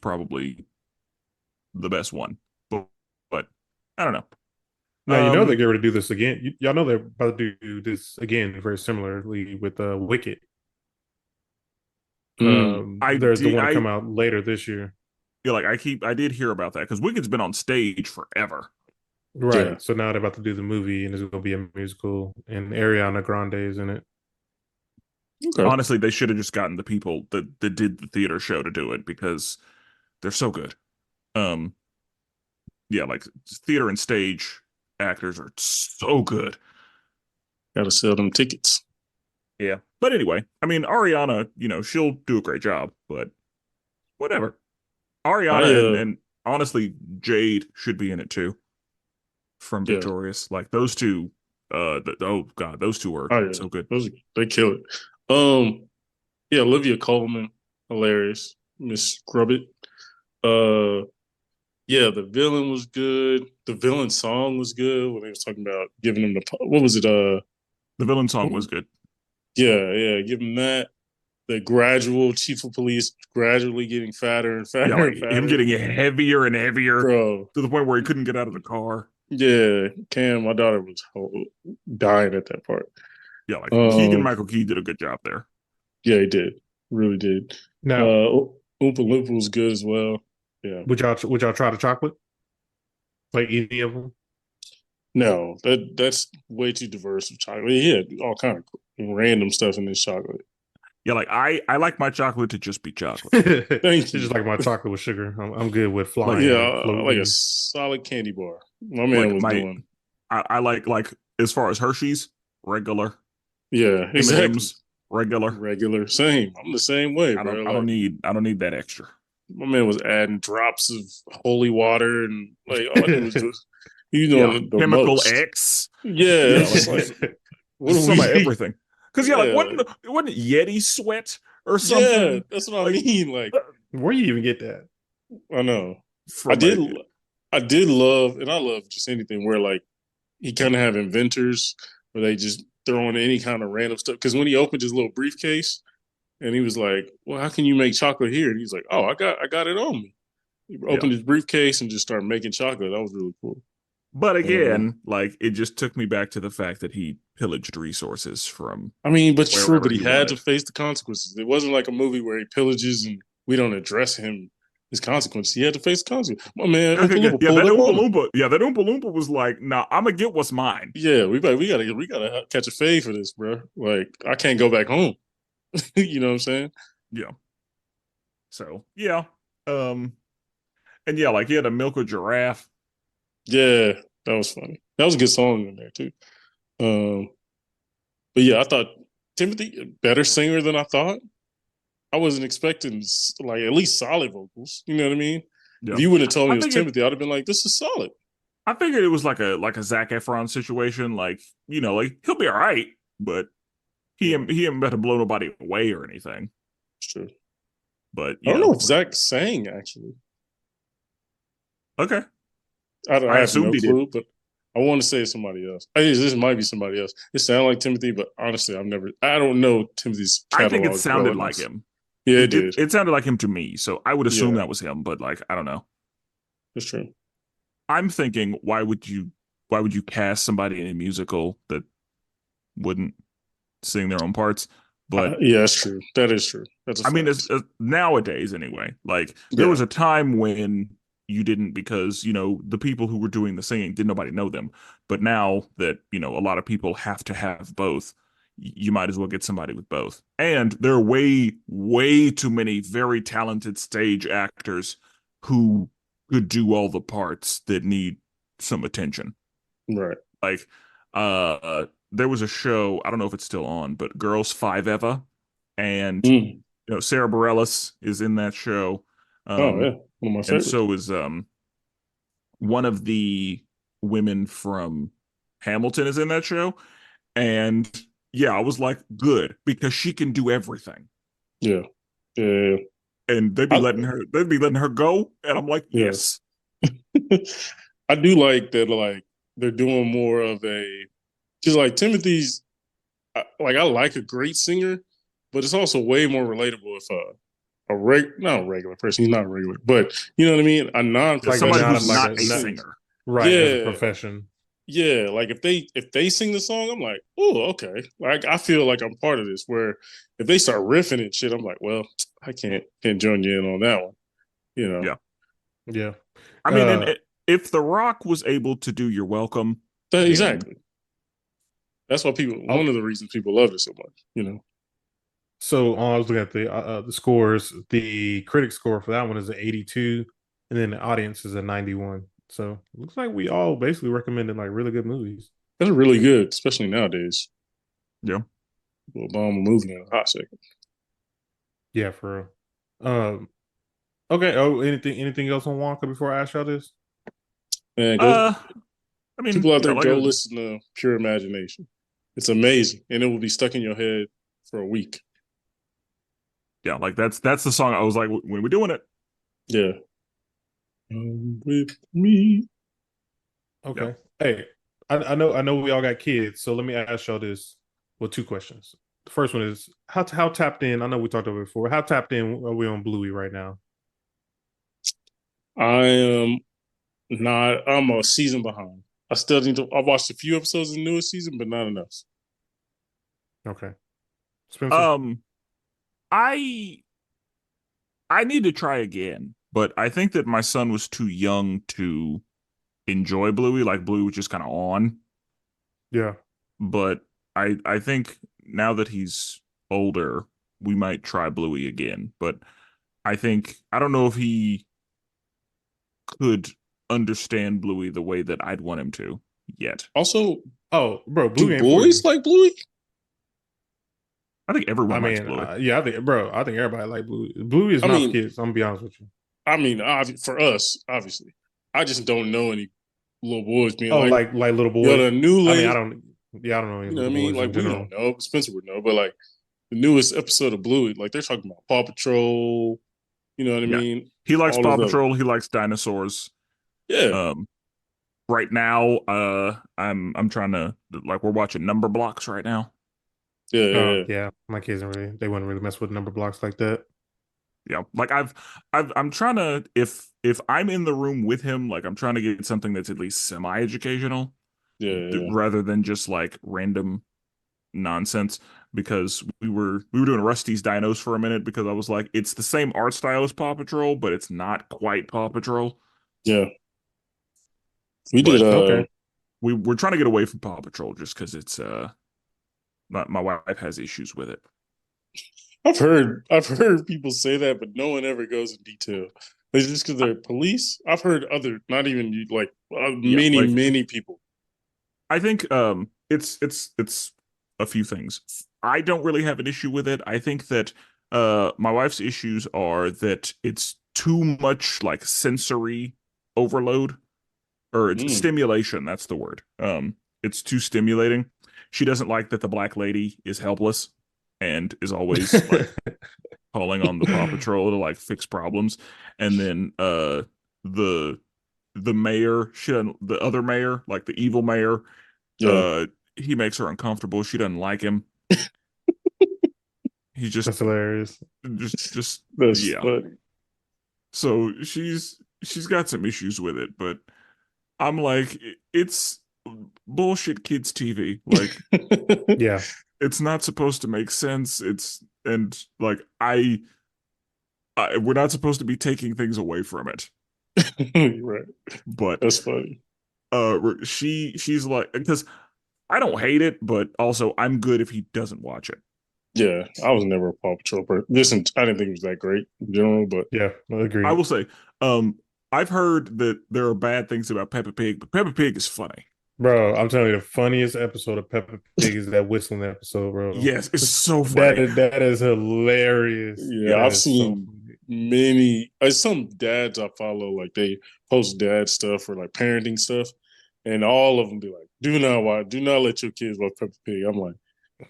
probably the best one. But I don't know. now you know they're going to do this again. Y'all know they're about to do this again, very similarly with Wicked. Mm. There's the one to come out later this year. Yeah, like I did hear about that because Wicked's been on stage forever. Yeah. Right. So now they're about to do the movie, and it's going to be a musical, and Ariana Grande is in it. Okay. Honestly, they should have just gotten the people that did the theater show to do it because they're so good. Um, yeah, like theater and stage actors are so good. Gotta sell them tickets. Yeah. But anyway, I mean, Ariana, she'll do a great job, but whatever. I Ariana and honestly, Jade should be in it too from yeah. Victorious. Like those two, oh God, those two are Oh yeah. so good. Those they kill it. Yeah, Olivia Colman, hilarious. Miss Grubbit. Uh yeah, the villain was good. The villain song was good when they was talking about giving him the what was it? The villain song was good. Yeah, give him that. The gradual chief of police gradually getting fatter and Yeah, fatter like and him fatter. getting heavier and heavier Bro, to the point where he couldn't get out of the car. yeah, Cam, my daughter was dying at that part. Yeah, like Keegan Um, Michael Key did a good job there. yeah, he did, really did. Now, Oompa Loompa was good as well. Yeah, would y'all try the chocolate? Like any of them? no, that's way too diverse of chocolate. He had all kind of random stuff in this chocolate. Yeah, like I like my chocolate to just be chocolate. It's Thank just you. like my chocolate with sugar. I'm good with Like flying and Yeah, like a floating. solid candy bar. My man like was my doing. I like as far as Hershey's, regular. Yeah, exactly. M&M's, regular. Regular, same. I'm the same way, I don't bro. I don't need I don't need that extra. my man was adding drops of holy water and like all he was just he Yeah, doing the Chemical most. X. Yeah, Yeah, it's like just like what are just some of we? everything. Because yeah, like Yeah, like wasn't it Yeti sweat or yeah, something? that's what I Like mean. Like Where you even get that? I know. I from did a I did love and I love just anything where like he kind of have inventors where they just throw in any kind of random stuff. Because when he opened his little briefcase and he was like, "Well, how can you make chocolate here?" And he's like, "Oh, I got it on me." He yeah. opened his briefcase and just started making chocolate. That was really cool. But Uh, again, like it just took me back to the fact that he pillaged resources from I mean, but true, wherever but he he had to wanted. face the consequences. It wasn't like a movie where he pillages and we don't address him his consequences. He had to face the consequences. My man, Oompa Loompa Yeah, pulled that up Oompa on him. Loompa, yeah, that Oompa Loompa was like, "Nah, I'm gonna get what's mine." Yeah, we gotta catch a fade for this, bro. Like I can't go back home. You know what I'm saying? Yeah. So yeah, um, and yeah, like he had to milk a giraffe. Yeah, that was funny. That was a good song in there too. Um, but yeah, I thought Timothy better singer than I thought. I wasn't expecting like at least solid vocals. You know what I mean? If Yeah, you wouldn't have told me I it was think it. Timothy, I'd have been like, "This is solid." I figured it was like a Zac Efron situation. Like like he'll be all right, but Yeah, he ain't about to blow nobody away or anything. it's true. But I don't yeah, know if Zach sang actually. okay. I I have no assumed he did. clue, but I want to say it's somebody else. I think this might be somebody else. It sounded like Timothy, but honestly, I don't know Timothy's I think it catalog well sounded like enough. him. Yeah, it It did. it sounded like him to me, so I would assume Yeah, that was him. But like, I don't know. that's true. I'm thinking, why would you cast somebody in a musical that wouldn't sing their own parts? But Yeah, that's true. That is true. That's a I mean, fact. nowadays anyway. Like there Yeah, was a time when you didn't because the people who were doing the singing did nobody know them. But now that a lot of people have to have both, you might as well get somebody with both. And there are way too many very talented stage actors who could do all the parts that need some attention. right. Like, there was a show, I don't know if it's still on, but Girls Five Eva, and Mm. Sarah Bareilles is in that show, Oh yeah, um, one of my and favorites. so is one of the women from Hamilton is in that show, and yeah, I was like, good because she can do everything, Yeah, yeah, and I, they'd be letting her go, and I'm like, yeah. yes, I do like that. Like they're doing more of a because like Timothy's like I like a great singer, but it's also way more relatable if not a regular person, he's not a regular, but you know what I mean, a Like a non-professional somebody not who's like not a a not sings. singer. right as a Yeah, profession. yeah. Like if they sing the song, I'm like, oh, okay. Like I feel like I'm part of this. Where if they start riffing and shit, I'm like, well, I can't join you in on that one. You know, Yeah, Yeah. I mean, Uh if The Rock was able to do "You're Welcome," then exactly. That's why people. One oh, of the reasons people love it so much. You know. so I was looking at the scores. The critic score for that one is an 82, and then the audience is a 91. So it looks like we all basically recommended like really good movies. That's really good, especially nowadays. yeah. Obama moving in a hot second. Yeah, for real. Okay. Oh, anything else on Wonka before I ask y'all this? Man, go Uh, I mean, people out yeah, there like go listen to Pure Imagination. It's amazing, and it will be stuck in your head for a week. yeah, like that's the song I was like, when we're doing it, Yeah. Come with me. yeah. Okay. Hey, I know we all got kids, so let me ask y'all this. Well, two questions. The first one is how tapped in. I know we talked about it before. How tapped in are we on Bluey right now? I am not. I'm a season behind. I still need to. I watched a few episodes of the newest season, but not enough. Okay, Spencer. Um, I I need to try again, but I think that my son was too young to enjoy Bluey. Like Bluey was just kind of on, Yeah. but I think now that he's older, we might try Bluey again. But I don't know if he could understand Bluey the way that I'd want him to yet. Also, Oh, bro, do Bluey ain't for boys you. like Bluey? I think I everyone likes mean, Bluey. yeah, I think, bro, I think everybody like Bluey. Bluey is I not for mean, kids. I'm gonna be honest with you. I mean, for us, obviously, I just don't know any little boys being Oh, like, like little yo, boys. the new I mean, I latest, don't. Yeah, I don't know any you know what little I mean? boys in Like, we general. don't know. Spencer would know, but like the newest episode of Bluey, like they're talking about Paw Patrol, you know what I Yeah. mean? He likes All Paw those other, Patrol, he likes dinosaurs. yeah, Um right now, I'm trying to like we're watching Number Blocks right now. yeah, Oh yeah, yeah, my kids don't really. They wouldn't really mess with number blocks like that. Yeah. Like I'm trying to if I'm in the room with him, like I'm trying to get something that's at least semi-educational yeah, yeah, rather than just like random nonsense because we were doing Rusty's Dinos for a minute because I was like, it's the same art style as Paw Patrol, but it's not quite Paw Patrol. yeah. We did. But Okay. we're trying to get away from Paw Patrol just because it's my wife has issues with it. I've heard people say that, but no one ever goes in detail. It's just because I, they're police. I've heard other, not even like yeah, like many people. I think it's a few things. I don't really have an issue with it. I think that my wife's issues are that it's too much like sensory overload or it's Mm, stimulation, that's the word. It's too stimulating. She doesn't like that the black lady is helpless and is always like calling on the Paw Patrol to like fix problems. And then the the mayor, the other mayor, like the evil mayor, yeah, uh he makes her uncomfortable. She doesn't like him. He That's hilarious. just that's yeah. funny. So she's got some issues with it, but I'm like it's bullshit kids TV. Like Yeah. it's not supposed to make sense. It's and like we're not supposed to be taking things away from it. Right. But That's funny. she's like because I don't hate it, but also I'm good if he doesn't watch it. Yeah, I was never a Paw Patrol person. Listen, I didn't think it was that great in general, but Yeah. I Agreed. will say, I've heard that there are bad things about Peppa Pig, but Peppa Pig is funny. Bro, I'm telling you, the funniest episode of Peppa Pig is that whistling episode, bro. Yes, it's so That funny. that is hilarious. yeah, That I've is so seen funny. many. Some dads I follow, like they post dad stuff or like parenting stuff, and all of them be like, "Do not watch. Do not let your kids watch Peppa Pig." I'm like,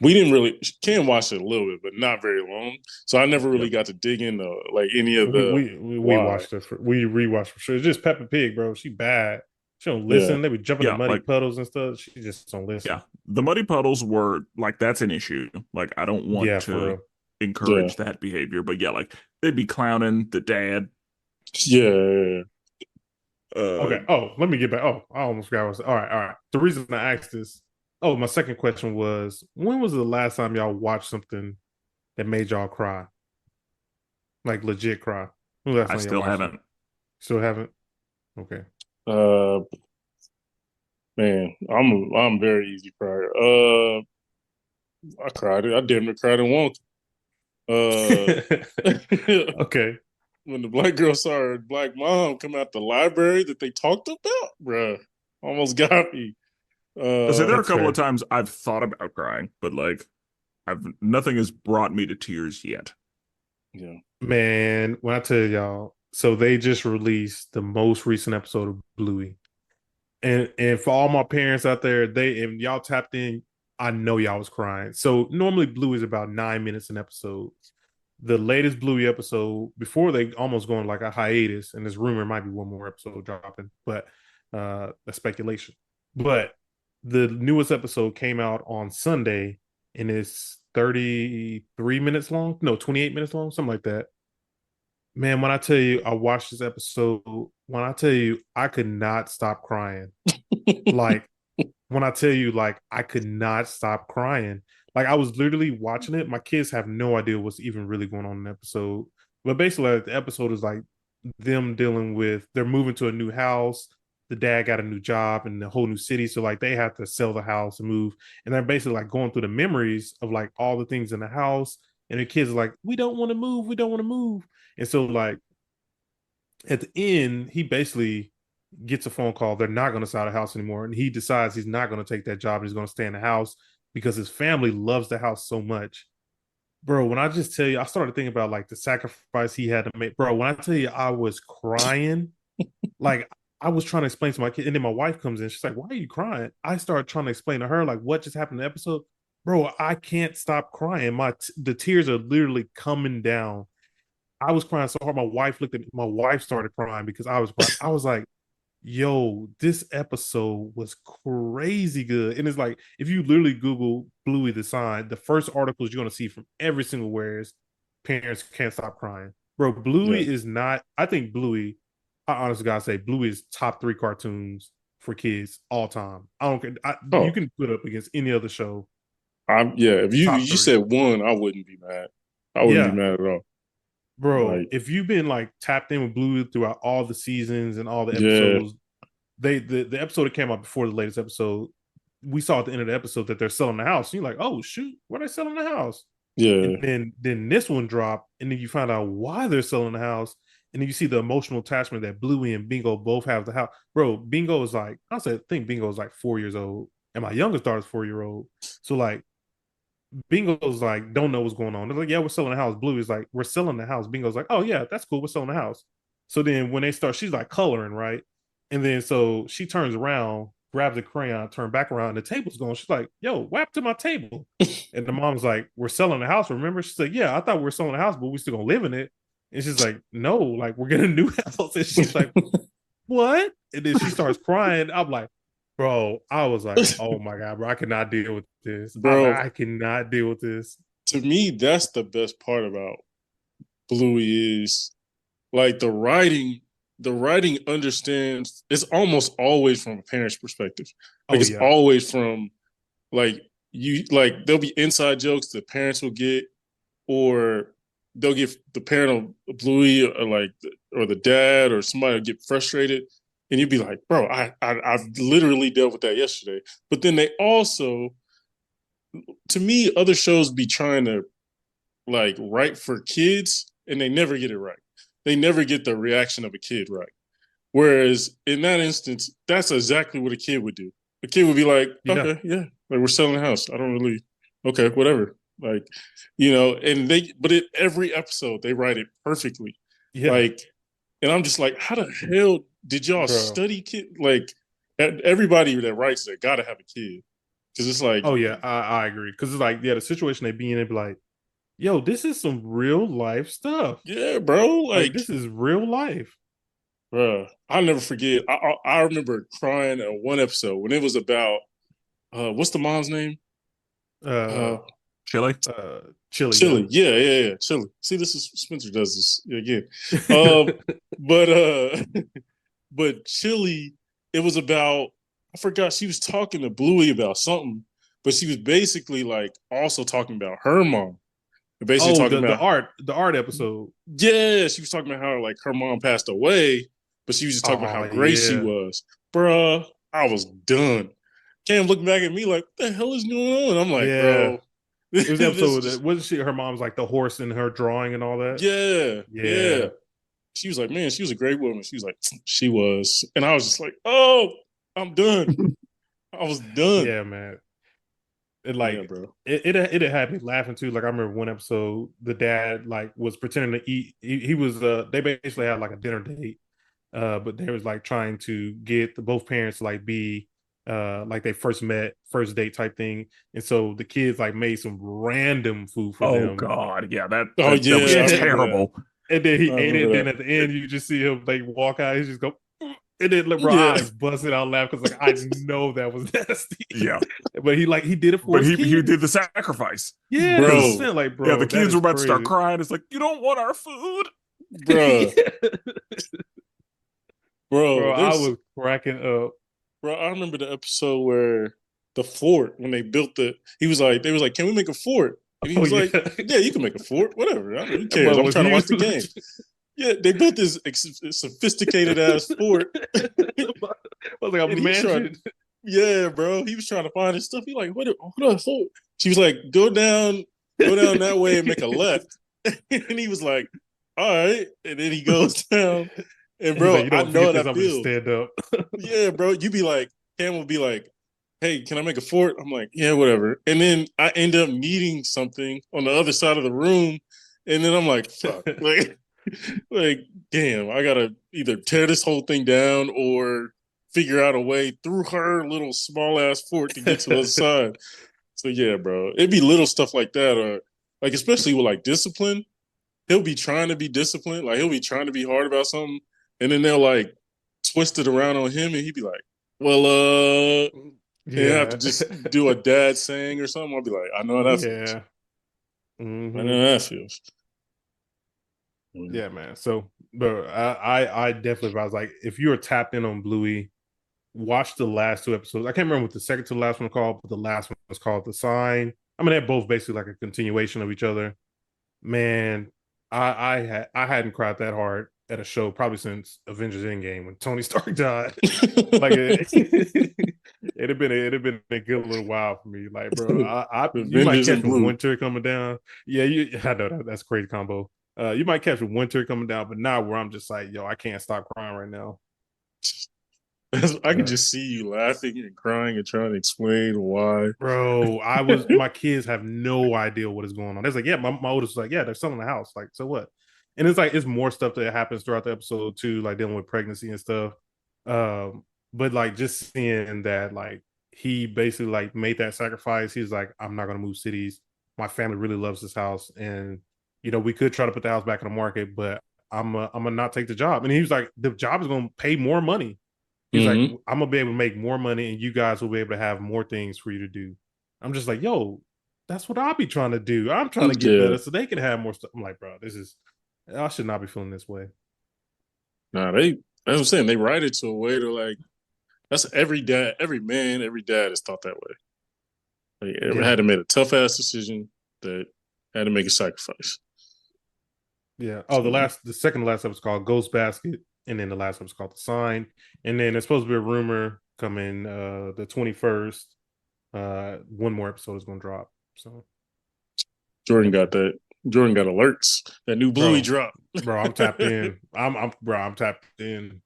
we didn't really can watch it a little bit, but not very long. So I never really Yep. got to dig into like any of We the we we, we why. watched it for we rewatched for sure. It's just Peppa Pig, bro. She bad. She don't Yeah, listen. They be jumping in Yeah, muddy like puddles and stuff. She just don't yeah, listen. the muddy puddles were like that's an issue. Like I don't want Yeah, for to real. yeah, encourage that behavior, but yeah, like they'd be clowning the dad. yeah. Uh, Okay. Oh, let me get back. Oh, I almost forgot. All right, all right. The reason I asked this. Oh, my second question was: when was the last time y'all watched something that made y'all cry, like legit cry? When was the last I time y'all still watched it? haven't. Still haven't. Okay. Uh, man, I'm very easy crier. I cried. I damn near cried in one. Okay. When the black girl saw her black mom come out the library that they talked about, bruh, almost got me. So there are a That's couple of fair. times I've thought about crying, but like I've nothing has brought me to tears yet. Yeah, Man, when I tell y'all, so they just released the most recent episode of Bluey. And for all my parents out there, they if y'all tapped in, I know y'all was crying. So normally Bluey is about 9 minutes an episode. The latest Bluey episode, before they almost going like a hiatus, and this rumor might be one more episode dropping, but a speculation. But the newest episode came out on Sunday and it's 33 minutes long. No, 28 minutes long, something like that. Man, when I tell you I watched this episode, when I tell you I could not stop crying. Like when I tell you, like, I could not stop crying. Like I was literally watching it. My kids have no idea what's even really going on in the episode. But basically, like, the episode is like them dealing with they're moving to a new house. The dad got a new job in the whole new city. So like they have to sell the house and move. And they're basically like going through the memories of like all the things in the house. And the kids are like, we don't want to move, we don't want to move. And so like at the end, he basically gets a phone call. They're not going to sell the house anymore. And he decides he's not going to take that job. And he's going to stay in the house because his family loves the house so much. Bro, when I just tell you, I started thinking about like the sacrifice he had to make. Bro, when I tell you I was crying, like I was trying to explain to my kid, and then my wife comes in. She's like, "Why are you crying?" I started trying to explain to her like what just happened in the episode. Bro, I can't stop crying. The tears are literally coming down. I was crying so hard. My wife looked at me. My wife started crying because I was crying. I was like, yo, this episode was crazy good. And it's like, if you literally Google Bluey the Sign, the first articles you're going to see from every single where is parents can't stop crying. Bro, Yeah. Bluey is not, I think Bluey, I honestly gotta say, Bluey is top 3 cartoons for kids all time. I don't care. You Oh, can put up against any other show, yeah. If top you 3. said one, I wouldn't be mad. I wouldn't be Yeah. mad at all. Bro, Like, if you've been like tapped in with Bluey throughout all the seasons and all the yeah, episodes, the episode that came out before the latest episode, we saw at the end of the episode that they're selling the house. And you're like, oh shoot, why are they selling the house? And yeah, then this one dropped, and then you find out why they're selling the house, and then you see the emotional attachment that Bluey and Bingo both have to the house. Bro, Bingo is like, I think Bingo is like 4 years old, and my youngest daughter's 4 year old. So like Bingo's like, don't know what's going on. They're like, yeah, we're selling the house. Blue is like, we're selling the house. Bingo's like, oh yeah, that's cool. We're selling the house. So then when they start, she's like coloring, right? And then so she turns around, grabs the crayon, turn back around, and the table's gone. She's like, yo, what happened to my table? And the mom's like, we're selling the house, remember? She's like, yeah, I thought we were selling the house, but we still gonna live in it. And she's like, no, like we're getting a new house. And she's like, what? And then she starts crying. I'm like, bro, I was like, oh my God, bro, I cannot deal with this. I'm like, bro. I cannot deal with this. To me, that's the best part about Bluey is like the writing. The writing understands. It's almost always from a parent's perspective. Like Oh it's yeah. always from like like there'll be inside jokes that parents will get, or they'll get the parent of Bluey or the dad or somebody will get frustrated, and you'd be like, bro, I've literally dealt with that yesterday. But then they also, to me, other shows be trying to like write for kids, and they never get it right. They never get the reaction of a kid right. Whereas in that instance, that's exactly what a kid would do. A kid would be like, Yeah. okay, yeah, like we're selling a house. I don't really, okay, whatever. Like, and but in every episode, they write it perfectly. Yeah. Like, and I'm just like, how the hell did y'all Bro. study kid? Like, everybody that writes that got to have a kid. Cause it's like, Oh yeah, I agree. Cause it's like, yeah, the situation they be in, they be like, yo, this is some real life stuff. yeah, bro, Like like, this is real life. bro, I'll never forget. I remember crying at one episode when it was about, what's the mom's name? Uh Uh, Chili. uh Chili, yeah. Chili. Yeah, yeah, yeah. Chili. See, this is Spencer does this again. Um, but but Chili, it was about, I forgot, she was talking to Bluey about something, but she was basically like also talking about her mom. Basically Oh, talking the about, art episode. yeah, she was talking about how like her mom passed away, but she was just talking about how Oh great she yeah. was. Bruh, I was done. Cam looked back at me like, what the hell is going on? I'm like, Yeah. bro, It was the this episode that just, wasn't she her mom's like the horse in her drawing and all that. yeah, yeah. Yeah. She was like, man, she was a great woman. She was like, she was. And I was just like, oh, I'm done. I was done. Yeah, man. It Yeah, like bro. it had me laughing too. Like I remember one episode, the dad like was pretending to eat. He was they basically had like a dinner date, but they was like trying to get both parents to like be like they first met, first date type thing. And so the kids like made some random food for Oh them. God, yeah, that Oh, that was yeah, I Yeah. remember that. terrible. And then I he ate it. And remember then that. at the end, you just see him like walk out. He just go, "Mm," and then like, bro, Yeah. eyes busted out laughing because like I know that was nasty. Yeah, But he did it for but his he did the kids. sacrifice Yeah, that's what I'm because Bro, saying. Like, yeah, the bro, that kids is were about to start crazy. crying. It's like you don't want our food. bro, Yeah. bro, Bro, I was cracking up. bro, I remember the episode where the fort, when they built they was like, can we make a fort? And he Oh was yeah, like, yeah, you can make a fort, whatever. I mean, who that cares? mother I'm was trying to watch the game. huge. Yeah, they built this sophisticated ass fort, and I was like a he was trying. mansion. Yeah, bro, he was trying to find his stuff. He like, what a fort? She was like, go down that way and make a left. And he was like, all right. And then he goes down. And He's like, bro, you I don't know forget how this. that I'm gonna just feels. stand up. Yeah, bro. You be like, Cam will be like, hey, can I make a fort? I'm like, yeah, whatever. And then I end up needing something on the other side of the room. And then I'm like, fuck. Like, damn, I gotta either tear this whole thing down or figure out a way through her little small ass fort to get to the other side. So yeah, bro. It'd be little stuff like that, or like especially with like discipline. He'll be trying to be disciplined, like he'll be trying to be hard about something, and then they'll like twist it around on him and he'd be like, well, and have to Yeah. just do a dad saying or something. I'll be like, I know how that feels. Yeah. I know Hmm. how that feels. Mm. Yeah, man. So, but I definitely, I was like, if you are tapped in on Bluey, watch the last two episodes. I can't remember what the second to the last one was called, but the last one was called The Sign. I mean, they're both basically like a continuation of each other. Man, I hadn't cried that hard at a show probably since Avengers Endgame when Tony Stark died. Like it'd have been a good little while for me. Like, bro, I you might Avengers catch and a Blue. winter coming down. Yeah, I know that's a crazy combo. You might catch a winter coming down, but not where I'm just like, yo, I can't stop crying right now. I could Uh, just see you laughing and crying and trying to explain why. Bro, my kids have no idea what is going on. It's like, yeah, my oldest was like, yeah, they're selling the house. Like, so what? And it's like it's more stuff that happens throughout the episode too, like dealing with pregnancy and stuff. But like just seeing that, like he basically like made that sacrifice. He's like, I'm not gonna move cities. My family really loves this house, and we could try to put the house back in the market, but I'm gonna not take the job. And he was like, the job is gonna pay more money. He's like, Mm-hmm. I'm gonna be able to make more money, and you guys will be able to have more things for you to do. I'm just like, yo, that's what I'll be trying to do. I'm trying to get Yeah. better so they can have more stuff. I'm like, bro, I should not be feeling this way. Nah, that's what I'm saying. They write it to a way to like, that's every dad, every man, every dad is thought that way. Like, ever Yeah, had to make a tough ass decision that had to make a sacrifice. yeah. Oh, So, the second to last episode was called Ghost Basket, and then the last episode was called The Sign, and then it's supposed to be a rumor coming the 21st. One more episode is gonna drop. So Jordan yeah, got man. that. Jordan got alerts. That new Bluey Bro, drop. bro, I'm tapped in. I'm tapped in.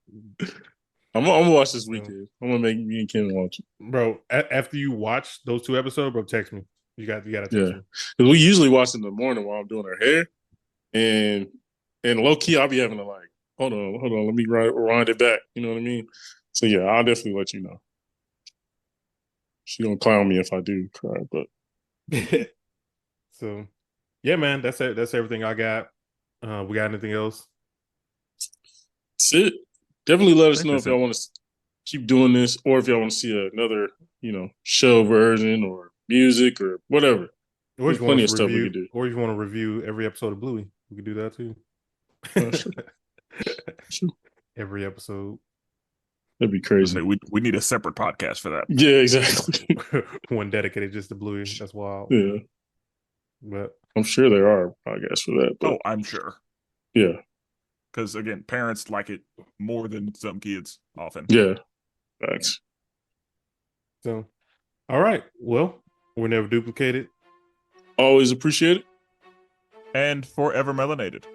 I'm gonna watch this So weekend. I'm gonna make me and Ken watch it. bro, after you watch those two episodes, bro, text me. You gotta text Yeah, me. because we usually watch in the morning while I'm doing her hair, and low key I'll be having to like, hold on, let me rewind it back. You know what I mean? So yeah, I'll definitely let you know. She gonna clown me if I do cry, but So yeah, man, that's it. That's everything I got. We got anything else? that's it. Definitely let I us think know that's if y'all it. want to keep doing this, or if y'all want to see another, show version or music or whatever. Or if There's you want plenty us of to stuff we review, could do. or if you want to review every episode of Bluey, we could do that too. Sure, sure. Every episode. That'd be I say crazy. we need a separate podcast for that. Yeah, exactly. One dedicated just to Bluey. That's wild. Yeah, But I'm sure there are podcasts for that, but Oh, I'm sure. yeah, Because again, parents like it more than some kids often. yeah, thanks. so all right. Well, we're never duplicated. Always appreciate it. And forever melanated.